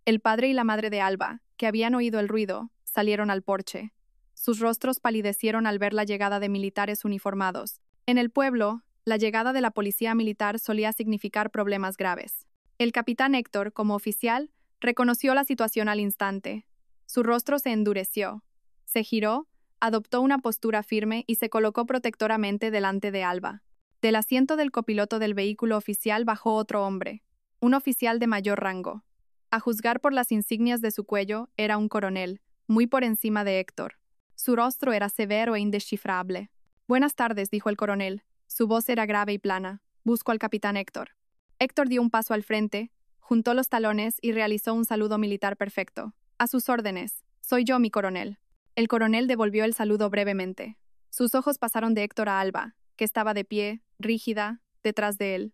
El padre y la madre de Alba, que habían oído el ruido, salieron al porche. Sus rostros palidecieron al ver la llegada de militares uniformados. En el pueblo, la llegada de la policía militar solía significar problemas graves. El capitán Héctor, como oficial, reconoció la situación al instante. Su rostro se endureció. Se giró, adoptó una postura firme y se colocó protectoramente delante de Alba. Del asiento del copiloto del vehículo oficial bajó otro hombre. un oficial de mayor rango. A juzgar por las insignias de su cuello, era un coronel, muy por encima de Héctor. Su rostro era severo e indescifrable. «Buenas tardes», dijo el coronel. Su voz era grave y plana. «Busco al capitán Héctor». Héctor dio un paso al frente, juntó los talones y realizó un saludo militar perfecto. «A sus órdenes. Soy yo, mi coronel». El coronel devolvió el saludo brevemente. Sus ojos pasaron de Héctor a Alba, que estaba de pie, rígida, detrás de él.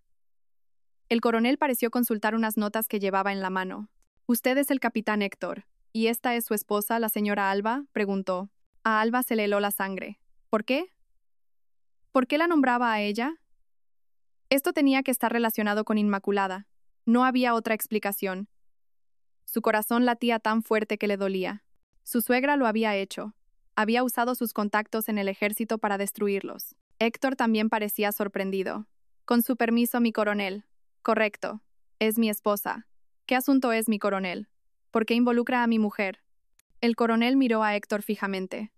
El coronel pareció consultar unas notas que llevaba en la mano. «Usted es el capitán Héctor. ¿Y esta es su esposa, la señora Alba?», preguntó. A Alba se le heló la sangre. ¿Por qué? ¿Por qué la nombraba a ella? Esto tenía que estar relacionado con Inmaculada. No había otra explicación. Su corazón latía tan fuerte que le dolía. Su suegra lo había hecho. Había usado sus contactos en el ejército para destruirlos. Héctor también parecía sorprendido. «Con su permiso, mi coronel». «Correcto. Es mi esposa». «¿Qué asunto es, mi coronel? ¿Por qué involucra a mi mujer?» El coronel miró a Héctor fijamente.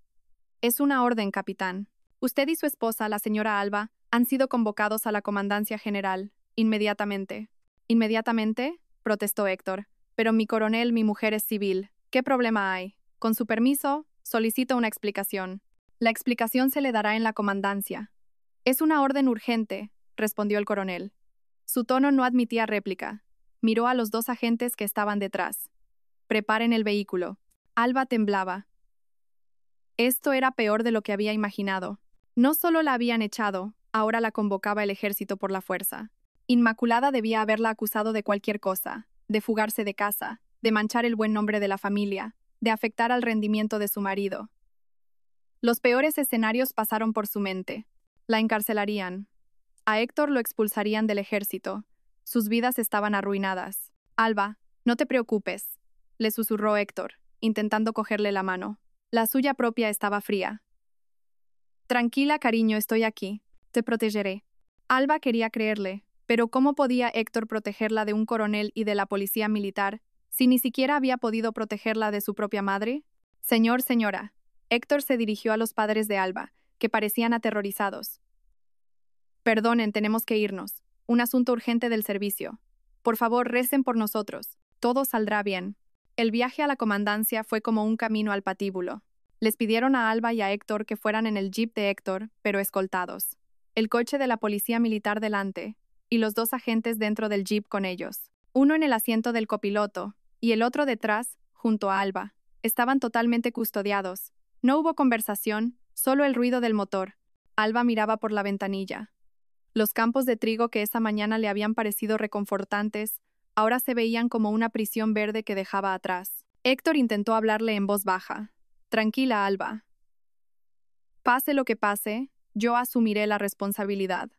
«Es una orden, capitán. Usted y su esposa, la señora Alba, han sido convocados a la comandancia general. Inmediatamente». «¿Inmediatamente?», protestó Héctor. «Pero mi coronel, mi mujer es civil. ¿Qué problema hay? Con su permiso, solicito una explicación». «La explicación se le dará en la comandancia». «Es una orden urgente», respondió el coronel. Su tono no admitía réplica. Miró a los dos agentes que estaban detrás. «Preparen el vehículo». Alba temblaba. Esto era peor de lo que había imaginado. No solo la habían echado, ahora la convocaba el ejército por la fuerza. Inmaculada debía haberla acusado de cualquier cosa, de fugarse de casa, de manchar el buen nombre de la familia, de afectar al rendimiento de su marido. Los peores escenarios pasaron por su mente. La encarcelarían. A Héctor lo expulsarían del ejército. Sus vidas estaban arruinadas. «Alba, no te preocupes», le susurró Héctor, intentando cogerle la mano. La suya propia estaba fría. «Tranquila, cariño, estoy aquí. Te protegeré». Alba quería creerle, pero ¿cómo podía Héctor protegerla de un coronel y de la policía militar, si ni siquiera había podido protegerla de su propia madre? «Señor, señora». Héctor se dirigió a los padres de Alba, que parecían aterrorizados. «Perdonen, tenemos que irnos. Un asunto urgente del servicio. Por favor, recen por nosotros. Todo saldrá bien». El viaje a la comandancia fue como un camino al patíbulo. Les pidieron a Alba y a Héctor que fueran en el jeep de Héctor, pero escoltados. El coche de la policía militar delante, y los dos agentes dentro del jeep con ellos. Uno en el asiento del copiloto, y el otro detrás, junto a Alba. Estaban totalmente custodiados. No hubo conversación, solo el ruido del motor. Alba miraba por la ventanilla. Los campos de trigo que esa mañana le habían parecido reconfortantes, ahora se veían como una prisión verde que dejaba atrás. Héctor intentó hablarle en voz baja. «Tranquila, Alba. Pase lo que pase, yo asumiré la responsabilidad».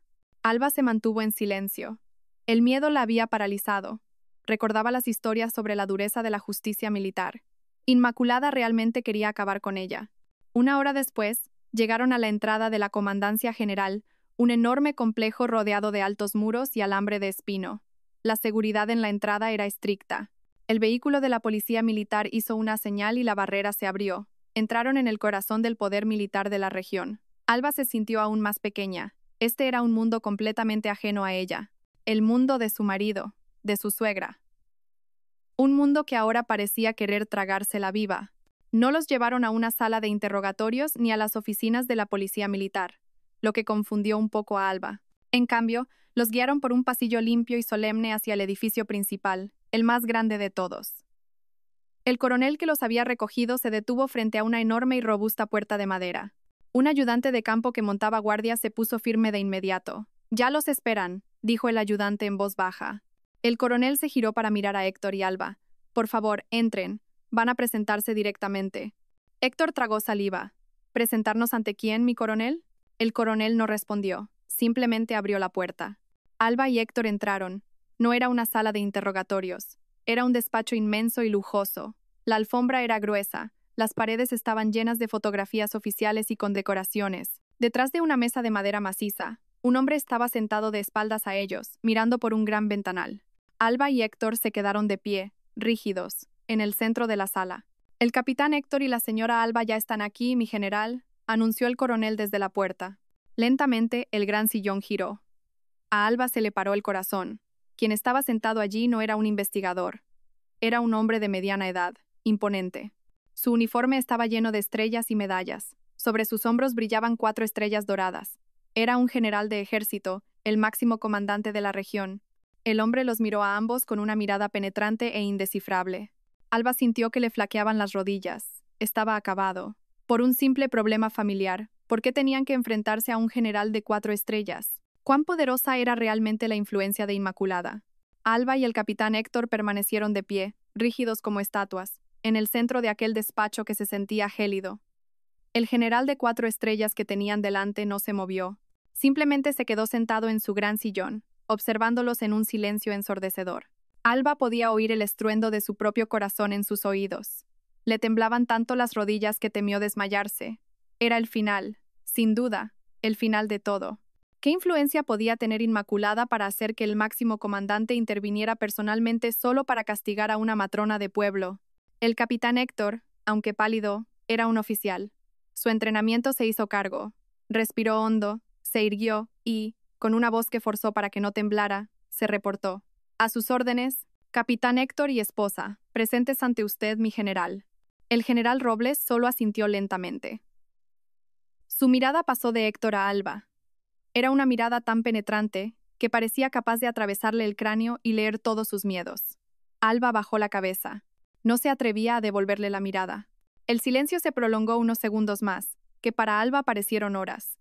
Alba se mantuvo en silencio. El miedo la había paralizado. Recordaba las historias sobre la dureza de la justicia militar. Inmaculada realmente quería acabar con ella. Una hora después, llegaron a la entrada de la Comandancia General, un enorme complejo rodeado de altos muros y alambre de espino. La seguridad en la entrada era estricta. El vehículo de la policía militar hizo una señal y la barrera se abrió. Entraron en el corazón del poder militar de la región. Alba se sintió aún más pequeña. Este era un mundo completamente ajeno a ella. El mundo de su marido, de su suegra. Un mundo que ahora parecía querer tragársela viva. No los llevaron a una sala de interrogatorios ni a las oficinas de la policía militar, lo que confundió un poco a Alba. En cambio, los guiaron por un pasillo limpio y solemne hacia el edificio principal, el más grande de todos. El coronel que los había recogido se detuvo frente a una enorme y robusta puerta de madera. Un ayudante de campo que montaba guardia se puso firme de inmediato. «Ya los esperan», dijo el ayudante en voz baja. El coronel se giró para mirar a Héctor y Alba. «Por favor, entren. Van a presentarse directamente». Héctor tragó saliva. «¿Presentarnos ante quién, mi coronel?» El coronel no respondió. Simplemente abrió la puerta. Alba y Héctor entraron. No era una sala de interrogatorios. Era un despacho inmenso y lujoso. La alfombra era gruesa. Las paredes estaban llenas de fotografías oficiales y condecoraciones. Detrás de una mesa de madera maciza, un hombre estaba sentado de espaldas a ellos, mirando por un gran ventanal. Alba y Héctor se quedaron de pie, rígidos, en el centro de la sala. «El capitán Héctor y la señora Alba ya están aquí, mi general», anunció el coronel desde la puerta. Lentamente, el gran sillón giró. A Alba se le paró el corazón. Quien estaba sentado allí no era un investigador. Era un hombre de mediana edad, imponente. Su uniforme estaba lleno de estrellas y medallas. Sobre sus hombros brillaban 4 estrellas doradas. Era un general de ejército, el máximo comandante de la región. El hombre los miró a ambos con una mirada penetrante e indescifrable. Alba sintió que le flaqueaban las rodillas. Estaba acabado. Por un simple problema familiar. ¿Por qué tenían que enfrentarse a un general de 4 estrellas? ¿Cuán poderosa era realmente la influencia de Inmaculada? Alba y el capitán Héctor permanecieron de pie, rígidos como estatuas, en el centro de aquel despacho que se sentía gélido. El general de 4 estrellas que tenían delante no se movió. Simplemente se quedó sentado en su gran sillón, observándolos en un silencio ensordecedor. Alba podía oír el estruendo de su propio corazón en sus oídos. Le temblaban tanto las rodillas que temió desmayarse. Era el final, sin duda, el final de todo. ¿Qué influencia podía tener Inmaculada para hacer que el máximo comandante interviniera personalmente solo para castigar a una matrona de pueblo? El capitán Héctor, aunque pálido, era un oficial. Su entrenamiento se hizo cargo. Respiró hondo, se irguió y, con una voz que forzó para que no temblara, se reportó. A sus órdenes, capitán Héctor y esposa, presentes ante usted, mi general. El general Robles solo asintió lentamente. Su mirada pasó de Héctor a Alba. Era una mirada tan penetrante que parecía capaz de atravesarle el cráneo y leer todos sus miedos. Alba bajó la cabeza. No se atrevía a devolverle la mirada. El silencio se prolongó unos segundos más, que para Alba parecieron horas.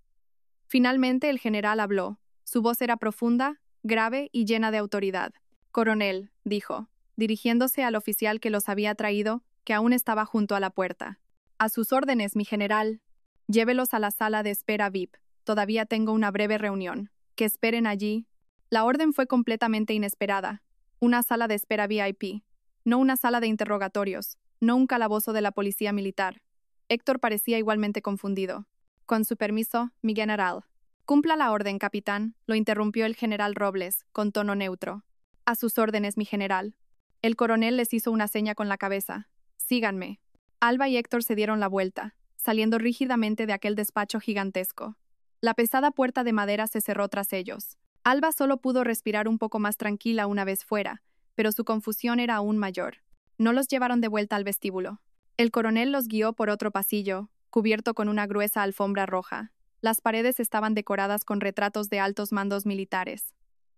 Finalmente el general habló. Su voz era profunda, grave y llena de autoridad. «Coronel», dijo, dirigiéndose al oficial que los había traído, que aún estaba junto a la puerta. «A sus órdenes, mi general. Llévelos a la sala de espera VIP. Todavía tengo una breve reunión. Que esperen allí». La orden fue completamente inesperada. Una sala de espera VIP. No una sala de interrogatorios. No un calabozo de la policía militar. Héctor parecía igualmente confundido. «Con su permiso, mi general». «Cumpla la orden, capitán», lo interrumpió el general Robles, con tono neutro. «A sus órdenes, mi general». El coronel les hizo una seña con la cabeza. «Síganme». Alba y Héctor se dieron la vuelta, saliendo rígidamente de aquel despacho gigantesco. La pesada puerta de madera se cerró tras ellos. Alba solo pudo respirar un poco más tranquila una vez fuera, pero su confusión era aún mayor. No los llevaron de vuelta al vestíbulo. El coronel los guió por otro pasillo, cubierto con una gruesa alfombra roja. Las paredes estaban decoradas con retratos de altos mandos militares.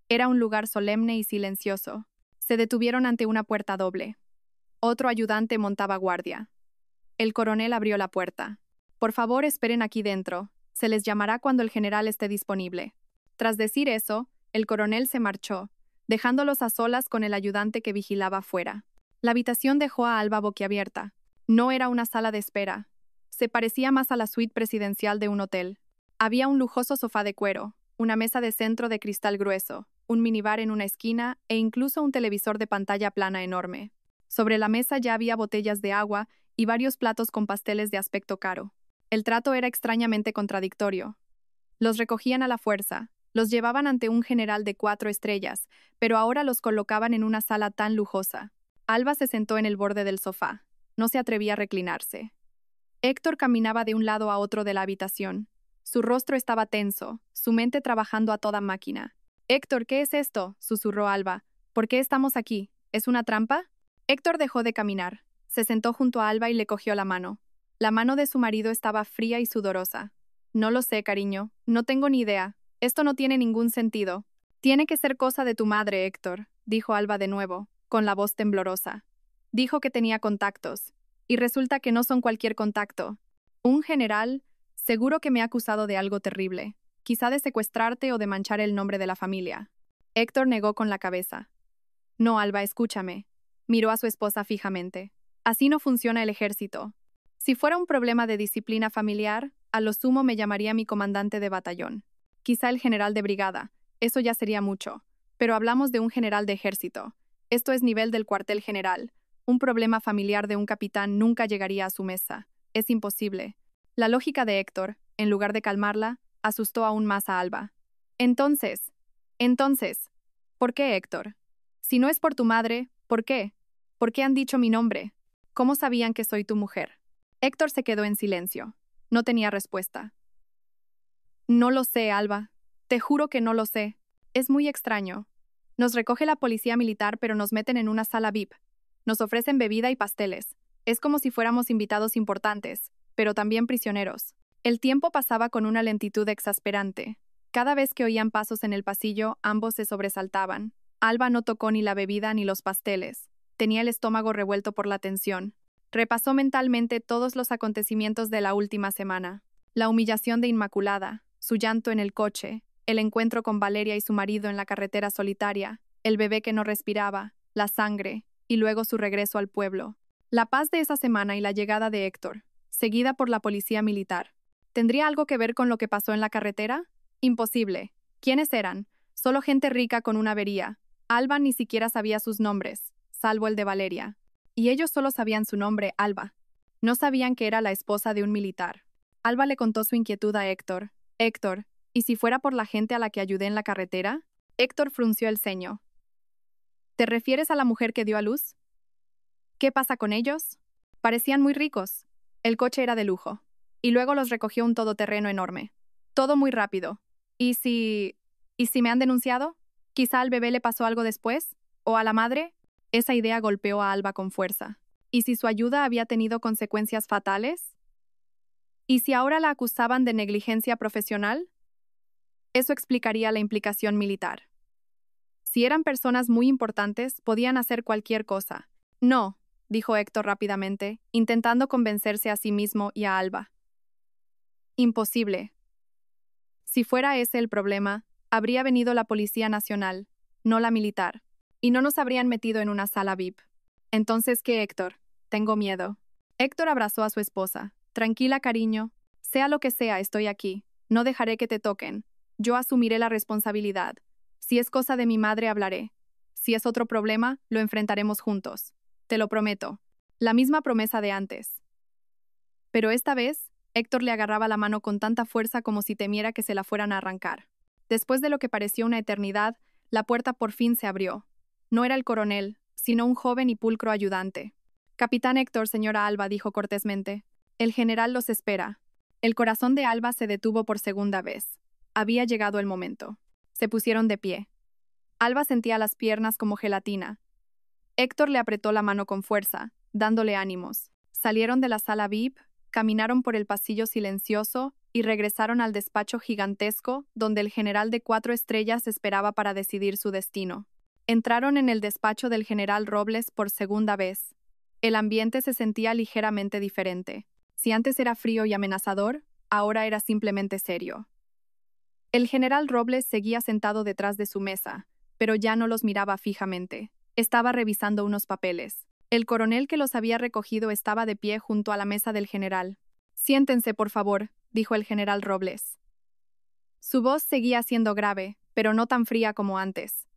Era un lugar solemne y silencioso. Se detuvieron ante una puerta doble. Otro ayudante montaba guardia. El coronel abrió la puerta. «Por favor, esperen aquí dentro. Se les llamará cuando el general esté disponible». Tras decir eso, el coronel se marchó, dejándolos a solas con el ayudante que vigilaba afuera. La habitación dejó a Alba boquiabierta. No era una sala de espera. Se parecía más a la suite presidencial de un hotel. Había un lujoso sofá de cuero, una mesa de centro de cristal grueso, un minibar en una esquina e incluso un televisor de pantalla plana enorme. Sobre la mesa ya había botellas de agua y varios platos con pasteles de aspecto caro. El trato era extrañamente contradictorio. Los recogían a la fuerza, los llevaban ante un general de 4 estrellas, pero ahora los colocaban en una sala tan lujosa. Alba se sentó en el borde del sofá. No se atrevía a reclinarse. Héctor caminaba de un lado a otro de la habitación. Su rostro estaba tenso, su mente trabajando a toda máquina. «Héctor, ¿qué es esto?», susurró Alba. «¿Por qué estamos aquí? ¿Es una trampa?». Héctor dejó de caminar. Se sentó junto a Alba y le cogió la mano. La mano de su marido estaba fría y sudorosa. «No lo sé, cariño. No tengo ni idea. Esto no tiene ningún sentido». «Tiene que ser cosa de tu madre, Héctor», dijo Alba de nuevo, con la voz temblorosa. «Dijo que tenía contactos. Y resulta que no son cualquier contacto. Un general, seguro que me ha acusado de algo terrible. Quizá de secuestrarte o de manchar el nombre de la familia». Héctor negó con la cabeza. «No, Alba, escúchame». Miró a su esposa fijamente. «Así no funciona el ejército. Si fuera un problema de disciplina familiar, a lo sumo me llamaría mi comandante de batallón. Quizá el general de brigada. Eso ya sería mucho. Pero hablamos de un general de ejército. Esto es nivel del cuartel general. Un problema familiar de un capitán nunca llegaría a su mesa. Es imposible». La lógica de Héctor, en lugar de calmarla, asustó aún más a Alba. Entonces, ¿por qué, Héctor? Si no es por tu madre, ¿por qué? ¿Por qué han dicho mi nombre? ¿Cómo sabían que soy tu mujer? Héctor se quedó en silencio. No tenía respuesta. «No lo sé, Alba. Te juro que no lo sé. Es muy extraño. Nos recoge la policía militar, pero nos meten en una sala VIP. Nos ofrecen bebida y pasteles. Es como si fuéramos invitados importantes, pero también prisioneros. El tiempo pasaba con una lentitud exasperante. Cada vez que oían pasos en el pasillo, ambos se sobresaltaban. Alba no tocó ni la bebida ni los pasteles. Tenía el estómago revuelto por la tensión. Repasó mentalmente todos los acontecimientos de la última semana. La humillación de Inmaculada, su llanto en el coche, el encuentro con Valeria y su marido en la carretera solitaria, el bebé que no respiraba, la sangre, y luego su regreso al pueblo. La paz de esa semana y la llegada de Héctor, seguida por la policía militar. ¿Tendría algo que ver con lo que pasó en la carretera? Imposible. ¿Quiénes eran? Solo gente rica con una avería. Alba ni siquiera sabía sus nombres, salvo el de Valeria. Y ellos solo sabían su nombre, Alba. No sabían que era la esposa de un militar. Alba le contó su inquietud a Héctor. Héctor, ¿y si fuera por la gente a la que ayudé en la carretera? Héctor frunció el ceño. ¿Te refieres a la mujer que dio a luz? ¿Qué pasa con ellos? Parecían muy ricos. El coche era de lujo. Y luego los recogió un todoterreno enorme. Todo muy rápido. ¿Y si me han denunciado? ¿Quizá al bebé le pasó algo después? ¿O a la madre? Esa idea golpeó a Alba con fuerza. ¿Y si su ayuda había tenido consecuencias fatales? ¿Y si ahora la acusaban de negligencia profesional? Eso explicaría la implicación militar. Si eran personas muy importantes, podían hacer cualquier cosa. No, dijo Héctor rápidamente, intentando convencerse a sí mismo y a Alba. Imposible. Si fuera ese el problema, habría venido la Policía Nacional, no la militar, y no nos habrían metido en una sala VIP. Entonces, ¿qué, Héctor? Tengo miedo. Héctor abrazó a su esposa. Tranquila, cariño. Sea lo que sea, estoy aquí. No dejaré que te toquen. Yo asumiré la responsabilidad. Si es cosa de mi madre, hablaré. Si es otro problema, lo enfrentaremos juntos. Te lo prometo. La misma promesa de antes. Pero esta vez, Héctor le agarraba la mano con tanta fuerza como si temiera que se la fueran a arrancar. Después de lo que pareció una eternidad, la puerta por fin se abrió. No era el coronel, sino un joven y pulcro ayudante. Capitán Héctor, señora Alba, dijo cortésmente. El general los espera. El corazón de Alba se detuvo por segunda vez. Había llegado el momento. Se pusieron de pie. Alba sentía las piernas como gelatina. Héctor le apretó la mano con fuerza, dándole ánimos. Salieron de la sala VIP, caminaron por el pasillo silencioso y regresaron al despacho gigantesco donde el general de 4 estrellas esperaba para decidir su destino. Entraron en el despacho del general Robles por segunda vez. El ambiente se sentía ligeramente diferente. Si antes era frío y amenazador, ahora era simplemente serio. El general Robles seguía sentado detrás de su mesa, pero ya no los miraba fijamente. Estaba revisando unos papeles. El coronel que los había recogido estaba de pie junto a la mesa del general. Siéntense, por favor, dijo el general Robles. Su voz seguía siendo grave, pero no tan fría como antes.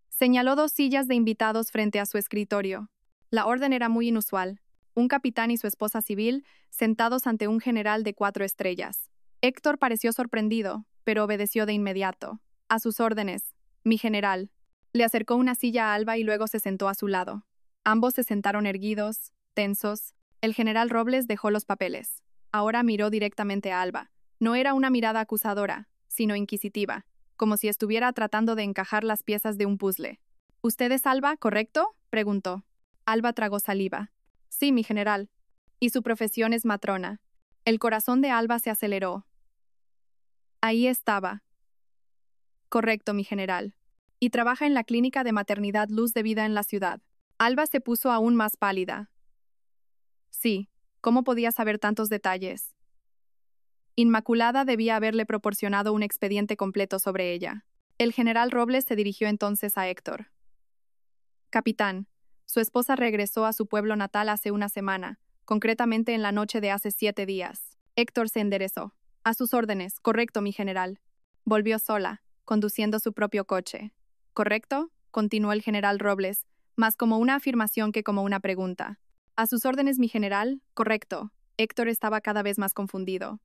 Señaló 2 sillas de invitados frente a su escritorio. La orden era muy inusual. Un capitán y su esposa civil sentados ante un general de 4 estrellas. Héctor pareció sorprendido, pero obedeció de inmediato. A sus órdenes, mi general. Le acercó una silla a Alba y luego se sentó a su lado. Ambos se sentaron erguidos, tensos. El general Robles dejó los papeles. Ahora miró directamente a Alba. No era una mirada acusadora, sino inquisitiva, como si estuviera tratando de encajar las piezas de un puzzle. ¿Usted es Alba, correcto?, preguntó. Alba tragó saliva. Sí, mi general. Y su profesión es matrona. El corazón de Alba se aceleró. Ahí estaba. Correcto, mi general. Y trabaja en la clínica de maternidad Luz de Vida en la ciudad. Alba se puso aún más pálida. Sí, ¿cómo podía saber tantos detalles? Inmaculada debía haberle proporcionado un expediente completo sobre ella. El general Robles se dirigió entonces a Héctor. Capitán, su esposa regresó a su pueblo natal hace una semana, concretamente en la noche de hace 7 días. Héctor se enderezó. A sus órdenes, correcto, mi general. Volvió sola, conduciendo su propio coche. ¿Correcto?, continuó el general Robles, más como una afirmación que como una pregunta. A sus órdenes, mi general, correcto. Héctor estaba cada vez más confundido.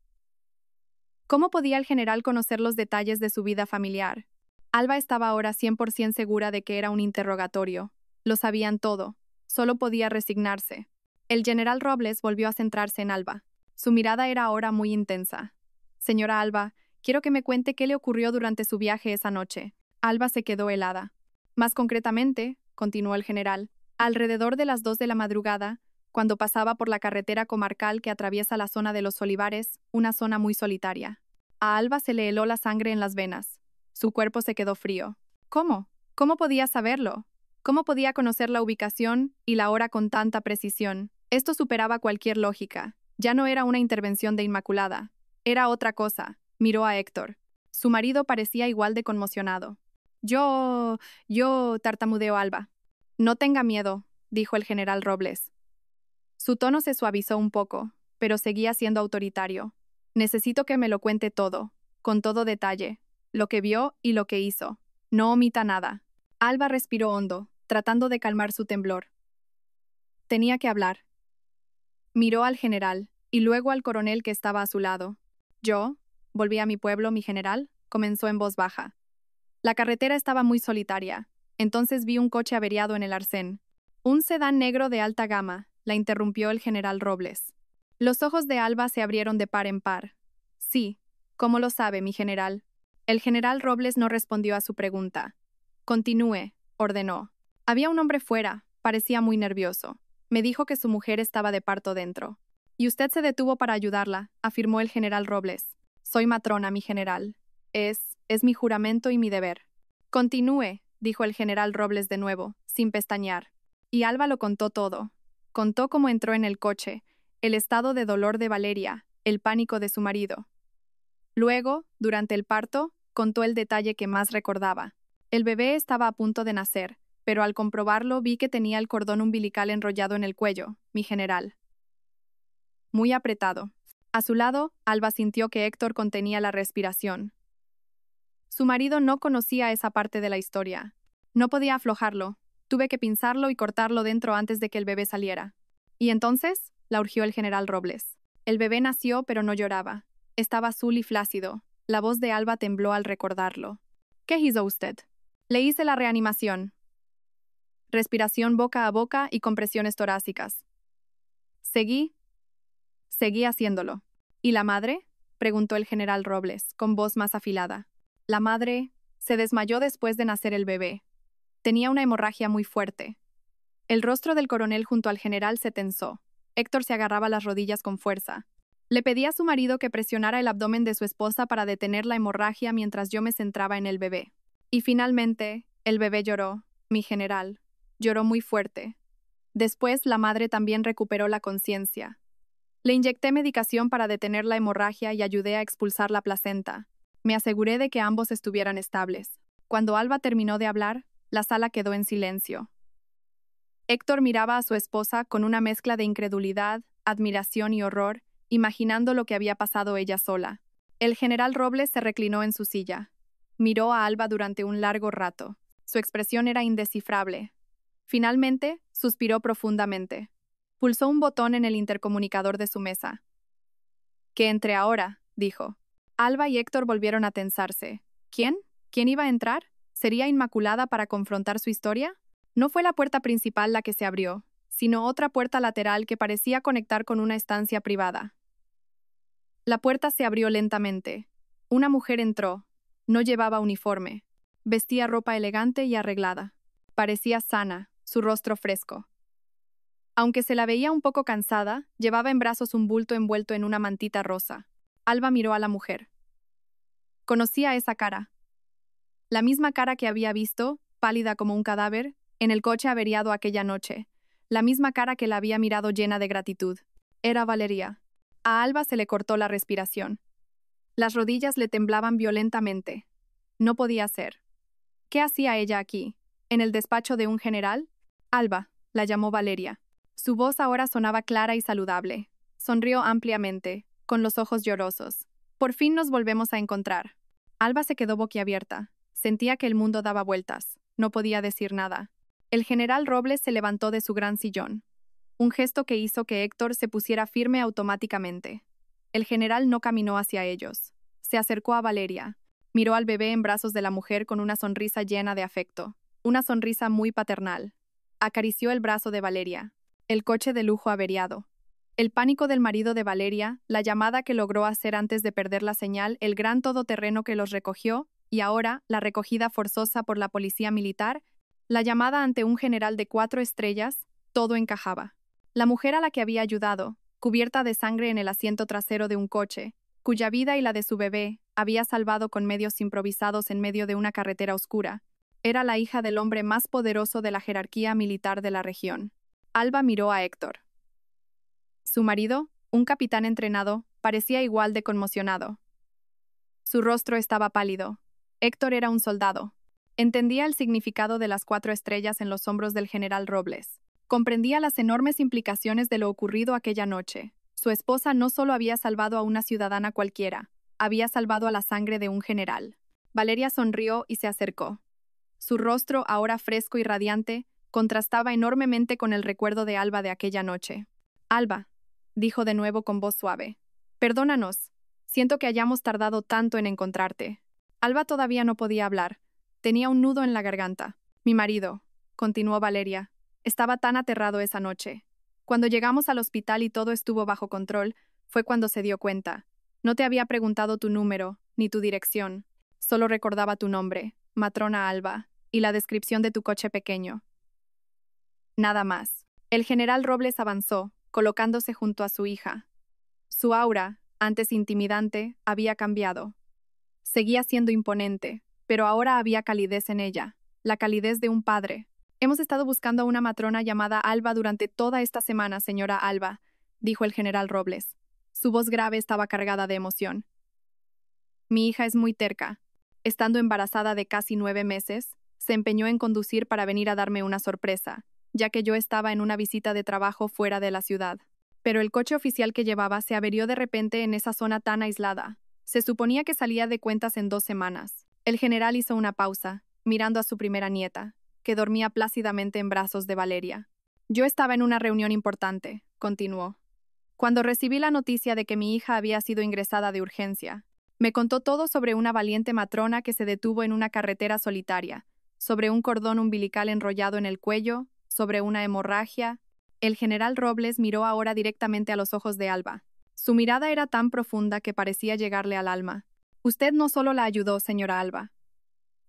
¿Cómo podía el general conocer los detalles de su vida familiar? Alba estaba ahora 100% segura de que era un interrogatorio. Lo sabían todo. Solo podía resignarse. El general Robles volvió a centrarse en Alba. Su mirada era ahora muy intensa. Señora Alba, quiero que me cuente qué le ocurrió durante su viaje esa noche. Alba se quedó helada. Más concretamente, continuó el general, alrededor de las 2 de la madrugada, cuando pasaba por la carretera comarcal que atraviesa la zona de los olivares, una zona muy solitaria. A Alba se le heló la sangre en las venas. Su cuerpo se quedó frío. ¿Cómo? ¿Cómo podía saberlo? ¿Cómo podía conocer la ubicación y la hora con tanta precisión? Esto superaba cualquier lógica. Ya no era una intervención de Inmaculada. Era otra cosa. Miró a Héctor. Su marido parecía igual de conmocionado. Yo, tartamudeó Alba. No tenga miedo, dijo el general Robles. Su tono se suavizó un poco, pero seguía siendo autoritario. Necesito que me lo cuente todo, con todo detalle, lo que vio y lo que hizo. No omita nada. Alba respiró hondo, tratando de calmar su temblor. Tenía que hablar. Miró al general, y luego al coronel que estaba a su lado. Volví a mi pueblo, mi general, comenzó en voz baja. La carretera estaba muy solitaria. Entonces vi un coche averiado en el arcén. Un sedán negro de alta gama, la interrumpió el general Robles. Los ojos de Alba se abrieron de par en par. Sí, ¿cómo lo sabe, mi general? El general Robles no respondió a su pregunta. Continúe, ordenó. Había un hombre fuera, parecía muy nervioso. Me dijo que su mujer estaba de parto dentro. Y usted se detuvo para ayudarla, afirmó el general Robles. Soy matrona, mi general. Es mi juramento y mi deber. Continúe, dijo el general Robles de nuevo, sin pestañear. Y Alba lo contó todo. Contó cómo entró en el coche, el estado de dolor de Valeria, el pánico de su marido. Luego, durante el parto, contó el detalle que más recordaba. El bebé estaba a punto de nacer, pero al comprobarlo vi que tenía el cordón umbilical enrollado en el cuello, mi general. Muy apretado. A su lado, Alba sintió que Héctor contenía la respiración. Su marido no conocía esa parte de la historia. No podía aflojarlo. Tuve que pinzarlo y cortarlo dentro antes de que el bebé saliera. ¿Y entonces? La urgió el general Robles. El bebé nació, pero no lloraba. Estaba azul y flácido. La voz de Alba tembló al recordarlo. ¿Qué hizo usted? Le hice la reanimación. Respiración boca a boca y compresiones torácicas. Seguí haciéndolo. ¿Y la madre? Preguntó el general Robles, con voz más afilada. La madre se desmayó después de nacer el bebé. Tenía una hemorragia muy fuerte. El rostro del coronel junto al general se tensó. Héctor se agarraba las rodillas con fuerza. Le pedí a su marido que presionara el abdomen de su esposa para detener la hemorragia mientras yo me centraba en el bebé. Y finalmente, el bebé lloró, mi general. Lloró muy fuerte. Después, la madre también recuperó la conciencia. Le inyecté medicación para detener la hemorragia y ayudé a expulsar la placenta. Me aseguré de que ambos estuvieran estables. Cuando Alba terminó de hablar, la sala quedó en silencio. Héctor miraba a su esposa con una mezcla de incredulidad, admiración y horror, imaginando lo que había pasado ella sola. El general Robles se reclinó en su silla. Miró a Alba durante un largo rato. Su expresión era indescifrable. Finalmente, suspiró profundamente. Pulsó un botón en el intercomunicador de su mesa. «Que entre ahora», dijo. Alba y Héctor volvieron a tensarse. ¿Quién? ¿Quién iba a entrar? ¿Sería Inmaculada para confrontar su historia? No fue la puerta principal la que se abrió, sino otra puerta lateral que parecía conectar con una estancia privada. La puerta se abrió lentamente. Una mujer entró. No llevaba uniforme. Vestía ropa elegante y arreglada. Parecía sana, su rostro fresco. Aunque se la veía un poco cansada, llevaba en brazos un bulto envuelto en una mantita rosa. Alba miró a la mujer. Conocía esa cara. La misma cara que había visto, pálida como un cadáver, en el coche averiado aquella noche. La misma cara que la había mirado llena de gratitud. Era Valeria. A Alba se le cortó la respiración. Las rodillas le temblaban violentamente. No podía ser. ¿Qué hacía ella aquí? ¿En el despacho de un general? Alba, la llamó Valeria. Su voz ahora sonaba clara y saludable. Sonrió ampliamente, con los ojos llorosos. Por fin nos volvemos a encontrar. Alba se quedó boquiabierta. Sentía que el mundo daba vueltas. No podía decir nada. El general Robles se levantó de su gran sillón. Un gesto que hizo que Héctor se pusiera firme automáticamente. El general no caminó hacia ellos. Se acercó a Valeria. Miró al bebé en brazos de la mujer con una sonrisa llena de afecto. Una sonrisa muy paternal. Acarició el brazo de Valeria. El coche de lujo averiado. El pánico del marido de Valeria, la llamada que logró hacer antes de perder la señal, el gran todoterreno que los recogió, y ahora la recogida forzosa por la policía militar, La llamada ante un general de 4 estrellas, todo encajaba. La mujer a la que había ayudado, cubierta de sangre en el asiento trasero de un coche, cuya vida y la de su bebé había salvado con medios improvisados en medio de una carretera oscura, era la hija del hombre más poderoso de la jerarquía militar de la región. Alba miró a Héctor. Su marido, un capitán entrenado, parecía igual de conmocionado. Su rostro estaba pálido. Héctor era un soldado. Entendía el significado de las 4 estrellas en los hombros del general Robles. Comprendía las enormes implicaciones de lo ocurrido aquella noche. Su esposa no solo había salvado a una ciudadana cualquiera, había salvado a la sangre de un general. Valeria sonrió y se acercó. Su rostro, ahora fresco y radiante, contrastaba enormemente con el recuerdo de Alba de aquella noche. Alba, dijo de nuevo con voz suave. Perdónanos. Siento que hayamos tardado tanto en encontrarte. Alba todavía no podía hablar. Tenía un nudo en la garganta. Mi marido, continuó Valeria, estaba tan aterrado esa noche. Cuando llegamos al hospital y todo estuvo bajo control, fue cuando se dio cuenta. No te había preguntado tu número, ni tu dirección. Solo recordaba tu nombre, Matrona Alba, y la descripción de tu coche pequeño. Nada más. El general Robles avanzó, colocándose junto a su hija. Su aura, antes intimidante, había cambiado. Seguía siendo imponente, pero ahora había calidez en ella, la calidez de un padre. Hemos estado buscando a una matrona llamada Alba durante toda esta semana, señora Alba, dijo el general Robles. Su voz grave estaba cargada de emoción. Mi hija es muy terca. Estando embarazada de casi 9 meses, se empeñó en conducir para venir a darme una sorpresa, ya que yo estaba en una visita de trabajo fuera de la ciudad. Pero el coche oficial que llevaba se averió de repente en esa zona tan aislada. Se suponía que salía de cuentas en 2 semanas. El general hizo una pausa, mirando a su primera nieta, que dormía plácidamente en brazos de Valeria. Yo estaba en una reunión importante, continuó. Cuando recibí la noticia de que mi hija había sido ingresada de urgencia, me contó todo sobre una valiente matrona que se detuvo en una carretera solitaria, sobre un cordón umbilical enrollado en el cuello, sobre una hemorragia. El general Robles miró ahora directamente a los ojos de Alba. Su mirada era tan profunda que parecía llegarle al alma. Usted no solo la ayudó, señora Alba.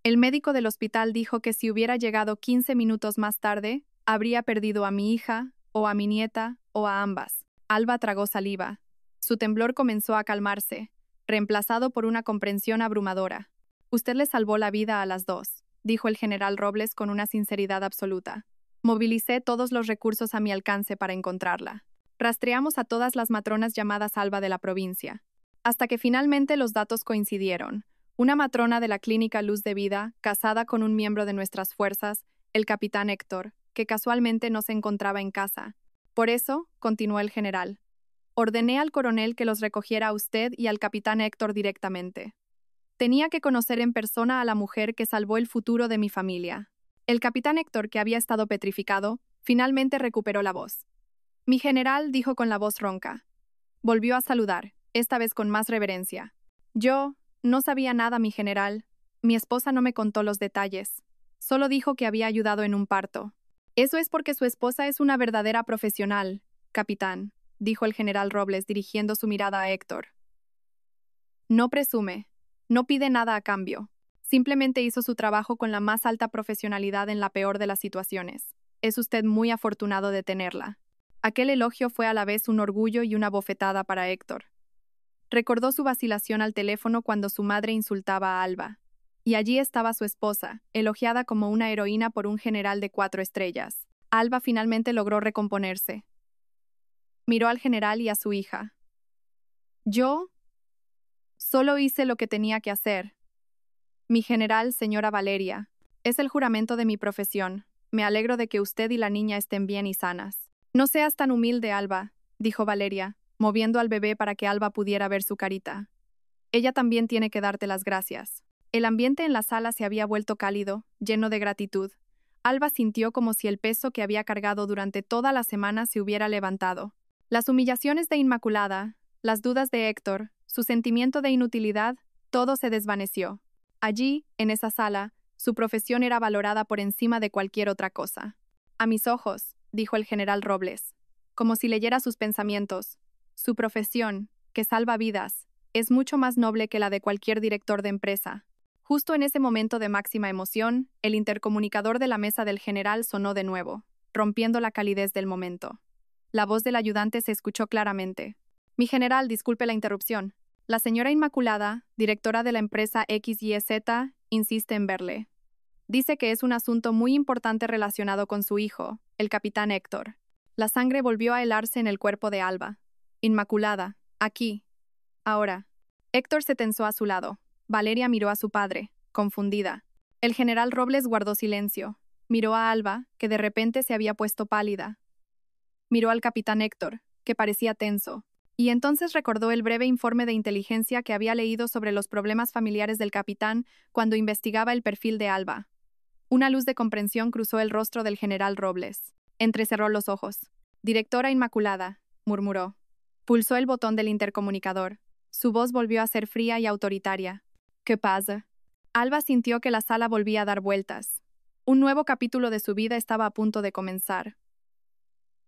El médico del hospital dijo que si hubiera llegado 15 minutos más tarde, habría perdido a mi hija, o a mi nieta, o a ambas. Alba tragó saliva. Su temblor comenzó a calmarse, reemplazado por una comprensión abrumadora. Usted le salvó la vida a las 2, dijo el general Robles con una sinceridad absoluta. Movilicé todos los recursos a mi alcance para encontrarla. Rastreamos a todas las matronas llamadas Alba de la provincia, hasta que finalmente los datos coincidieron. Una matrona de la clínica Luz de Vida, casada con un miembro de nuestras fuerzas, el capitán Héctor, que casualmente no se encontraba en casa. Por eso, continuó el general, ordené al coronel que los recogiera a usted y al capitán Héctor directamente. Tenía que conocer en persona a la mujer que salvó el futuro de mi familia. El capitán Héctor, que había estado petrificado, finalmente recuperó la voz. Mi general dijo con la voz ronca. Volvió a saludar, esta vez con más reverencia. Yo no sabía nada, mi general. Mi esposa no me contó los detalles. Solo dijo que había ayudado en un parto. Eso es porque su esposa es una verdadera profesional, capitán, dijo el general Robles dirigiendo su mirada a Héctor. No presume, no pide nada a cambio. Simplemente hizo su trabajo con la más alta profesionalidad en la peor de las situaciones. Es usted muy afortunado de tenerla. Aquel elogio fue a la vez un orgullo y una bofetada para Héctor. Recordó su vacilación al teléfono cuando su madre insultaba a Alba. Y allí estaba su esposa, elogiada como una heroína por un general de 4 estrellas. Alba finalmente logró recomponerse. Miró al general y a su hija. Yo solo hice lo que tenía que hacer. Mi general, señora Valeria, es el juramento de mi profesión. Me alegro de que usted y la niña estén bien y sanas. No seas tan humilde, Alba, dijo Valeria, moviendo al bebé para que Alba pudiera ver su carita. Ella también tiene que darte las gracias. El ambiente en la sala se había vuelto cálido, lleno de gratitud. Alba sintió como si el peso que había cargado durante toda la semana se hubiera levantado. Las humillaciones de Inmaculada, las dudas de Héctor, su sentimiento de inutilidad, todo se desvaneció. Allí, en esa sala, su profesión era valorada por encima de cualquier otra cosa. A mis ojos, dijo el general Robles, como si leyera sus pensamientos, su profesión, que salva vidas, es mucho más noble que la de cualquier director de empresa. Justo en ese momento de máxima emoción, el intercomunicador de la mesa del general sonó de nuevo, rompiendo la calidez del momento. La voz del ayudante se escuchó claramente. Mi general, disculpe la interrupción. La señora Inmaculada, directora de la empresa XYZ, insiste en verle. Dice que es un asunto muy importante relacionado con su hijo, el capitán Héctor. La sangre volvió a helarse en el cuerpo de Alba. Inmaculada, aquí. Ahora. Héctor se tensó a su lado. Valeria miró a su padre, confundida. El general Robles guardó silencio. Miró a Alba, que de repente se había puesto pálida. Miró al capitán Héctor, que parecía tenso. Y entonces recordó el breve informe de inteligencia que había leído sobre los problemas familiares del capitán cuando investigaba el perfil de Alba. Una luz de comprensión cruzó el rostro del general Robles. Entrecerró los ojos. Directora Inmaculada, murmuró. Pulsó el botón del intercomunicador. Su voz volvió a ser fría y autoritaria. ¿Qué pasa? Alba sintió que la sala volvía a dar vueltas. Un nuevo capítulo de su vida estaba a punto de comenzar.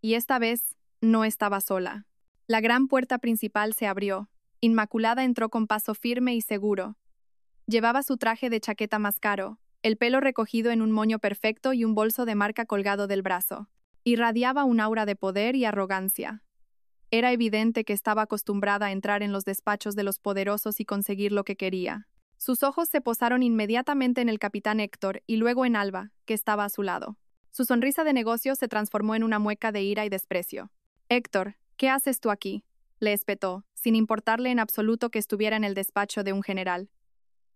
Y esta vez, no estaba sola. La gran puerta principal se abrió. Inmaculada entró con paso firme y seguro. Llevaba su traje de chaqueta más caro, el pelo recogido en un moño perfecto y un bolso de marca colgado del brazo. Irradiaba un aura de poder y arrogancia. Era evidente que estaba acostumbrada a entrar en los despachos de los poderosos y conseguir lo que quería. Sus ojos se posaron inmediatamente en el capitán Héctor y luego en Alba, que estaba a su lado. Su sonrisa de negocio se transformó en una mueca de ira y desprecio. Héctor, ¿qué haces tú aquí?, le espetó, sin importarle en absoluto que estuviera en el despacho de un general.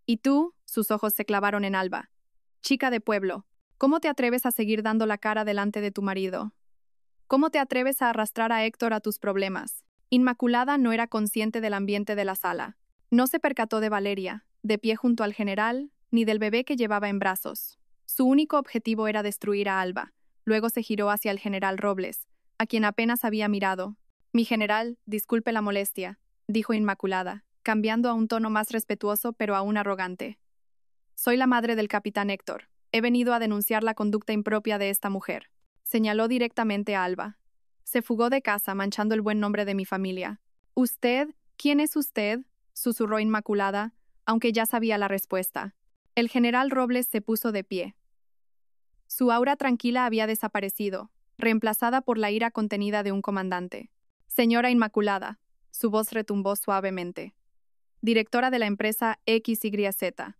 ¿Y tú? Sus ojos se clavaron en Alba. Chica de pueblo, ¿cómo te atreves a seguir dando la cara delante de tu marido? ¿Cómo te atreves a arrastrar a Héctor a tus problemas? Inmaculada no era consciente del ambiente de la sala. No se percató de Valeria, de pie junto al general, ni del bebé que llevaba en brazos. Su único objetivo era destruir a Alba. Luego se giró hacia el general Robles, a quien apenas había mirado. Mi general, disculpe la molestia, dijo Inmaculada, cambiando a un tono más respetuoso pero aún arrogante. Soy la madre del capitán Héctor. He venido a denunciar la conducta impropia de esta mujer. Señaló directamente a Alba. Se fugó de casa manchando el buen nombre de mi familia. ¿Usted? ¿Quién es usted?, susurró Inmaculada, aunque ya sabía la respuesta. El general Robles se puso de pie. Su aura tranquila había desaparecido, reemplazada por la ira contenida de un comandante. Señora Inmaculada, su voz retumbó suavemente. Directora de la empresa XYZ.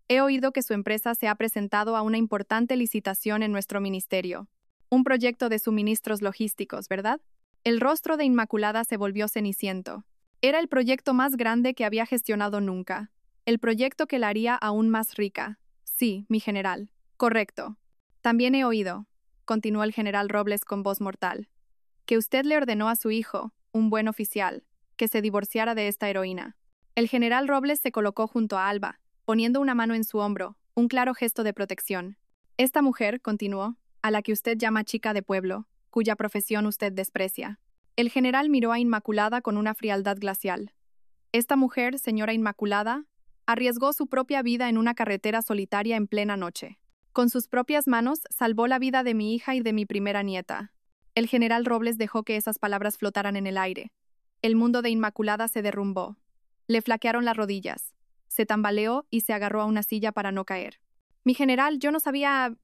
He oído que su empresa se ha presentado a una importante licitación en nuestro ministerio. Un proyecto de suministros logísticos, ¿verdad? El rostro de Inmaculada se volvió ceniciento. Era el proyecto más grande que había gestionado nunca. El proyecto que la haría aún más rica. Sí, mi general. Correcto. También he oído, continuó el general Robles con voz mortal, que usted le ordenó a su hijo, un buen oficial, que se divorciara de esta heroína. El general Robles se colocó junto a Alba, poniendo una mano en su hombro, un claro gesto de protección. Esta mujer, continuó, a la que usted llama chica de pueblo, cuya profesión usted desprecia. El general miró a Inmaculada con una frialdad glacial. Esta mujer, señora Inmaculada, arriesgó su propia vida en una carretera solitaria en plena noche. Con sus propias manos salvó la vida de mi hija y de mi primera nieta. El general Robles dejó que esas palabras flotaran en el aire. El mundo de Inmaculada se derrumbó. Le flaquearon las rodillas. Se tambaleó y se agarró a una silla para no caer. Mi general, yo no sabía...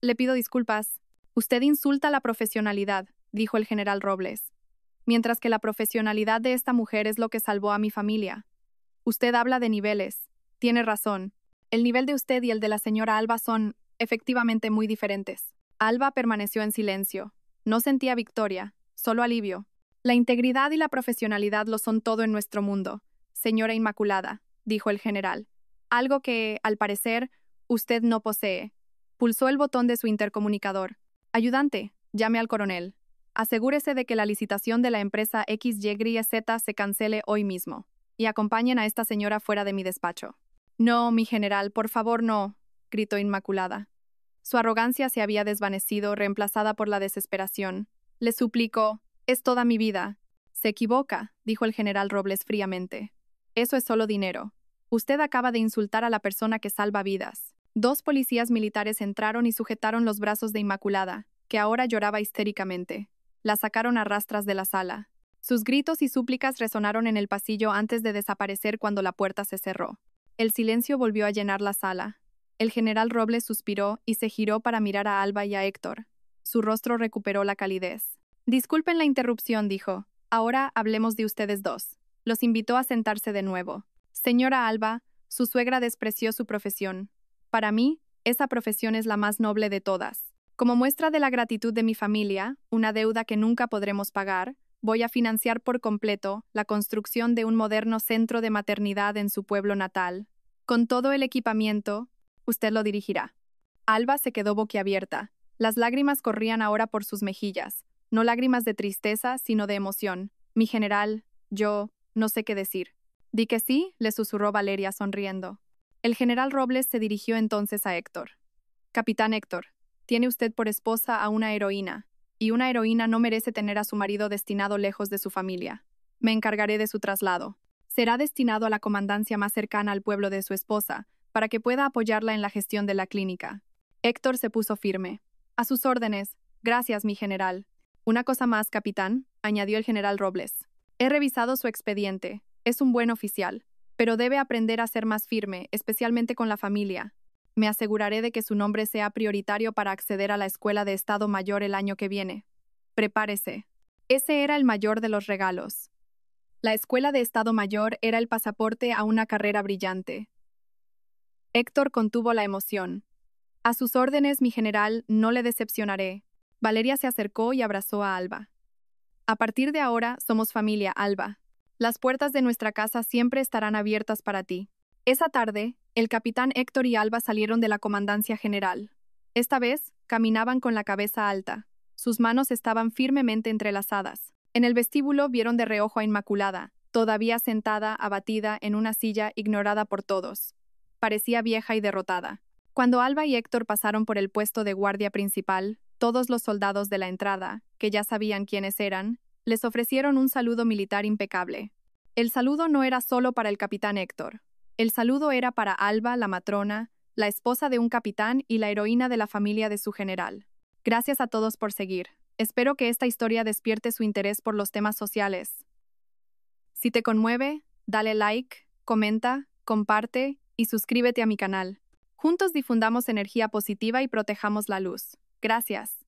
Le pido disculpas. Usted insulta la profesionalidad, dijo el general Robles. Mientras que la profesionalidad de esta mujer es lo que salvó a mi familia. Usted habla de niveles. Tiene razón. El nivel de usted y el de la señora Alba son, efectivamente, muy diferentes. Alba permaneció en silencio. No sentía victoria, solo alivio. La integridad y la profesionalidad lo son todo en nuestro mundo, señora Inmaculada, dijo el general. Algo que, al parecer, usted no posee. Pulsó el botón de su intercomunicador. Ayudante, llame al coronel. Asegúrese de que la licitación de la empresa XYZ se cancele hoy mismo. Y acompañen a esta señora fuera de mi despacho. No, mi general, por favor, no, gritó Inmaculada. Su arrogancia se había desvanecido, reemplazada por la desesperación. Le suplico, es toda mi vida. Se equivoca, dijo el general Robles fríamente. Eso es solo dinero. Usted acaba de insultar a la persona que salva vidas. 2 policías militares entraron y sujetaron los brazos de Inmaculada, que ahora lloraba histéricamente. La sacaron a rastras de la sala. Sus gritos y súplicas resonaron en el pasillo antes de desaparecer cuando la puerta se cerró. El silencio volvió a llenar la sala. El general Robles suspiró y se giró para mirar a Alba y a Héctor. Su rostro recuperó la calidez. Disculpen la interrupción, dijo. Ahora hablemos de ustedes dos. Los invitó a sentarse de nuevo. Señora Alba, su suegra despreció su profesión. Para mí, esa profesión es la más noble de todas. Como muestra de la gratitud de mi familia, una deuda que nunca podremos pagar, voy a financiar por completo la construcción de un moderno centro de maternidad en su pueblo natal. Con todo el equipamiento, usted lo dirigirá. Alba se quedó boquiabierta. Las lágrimas corrían ahora por sus mejillas. No lágrimas de tristeza, sino de emoción. Mi general, yo, no sé qué decir. Di que sí, le susurró Valeria sonriendo. El general Robles se dirigió entonces a Héctor. Capitán Héctor, tiene usted por esposa a una heroína, y una heroína no merece tener a su marido destinado lejos de su familia. Me encargaré de su traslado. Será destinado a la comandancia más cercana al pueblo de su esposa, para que pueda apoyarla en la gestión de la clínica. Héctor se puso firme. A sus órdenes. Gracias, mi general. Una cosa más, capitán, añadió el general Robles. He revisado su expediente. Es un buen oficial, pero debe aprender a ser más firme, especialmente con la familia. Me aseguraré de que su nombre sea prioritario para acceder a la Escuela de Estado Mayor el año que viene. Prepárese. Ese era el mayor de los regalos. La Escuela de Estado Mayor era el pasaporte a una carrera brillante. Héctor contuvo la emoción. A sus órdenes, mi general, no le decepcionaré. Valeria se acercó y abrazó a Alba. A partir de ahora, somos familia, Alba. Las puertas de nuestra casa siempre estarán abiertas para ti. Esa tarde, el capitán Héctor y Alba salieron de la comandancia general. Esta vez, caminaban con la cabeza alta. Sus manos estaban firmemente entrelazadas. En el vestíbulo vieron de reojo a Inmaculada, todavía sentada, abatida, en una silla ignorada por todos. Parecía vieja y derrotada. Cuando Alba y Héctor pasaron por el puesto de guardia principal, todos los soldados de la entrada, que ya sabían quiénes eran, les ofrecieron un saludo militar impecable. El saludo no era solo para el capitán Héctor. El saludo era para Alba, la matrona, la esposa de un capitán y la heroína de la familia de su general. Gracias a todos por seguir. Espero que esta historia despierte su interés por los temas sociales. Si te conmueve, dale like, comenta, comparte y suscríbete a mi canal. Juntos difundamos energía positiva y protejamos la luz. Gracias.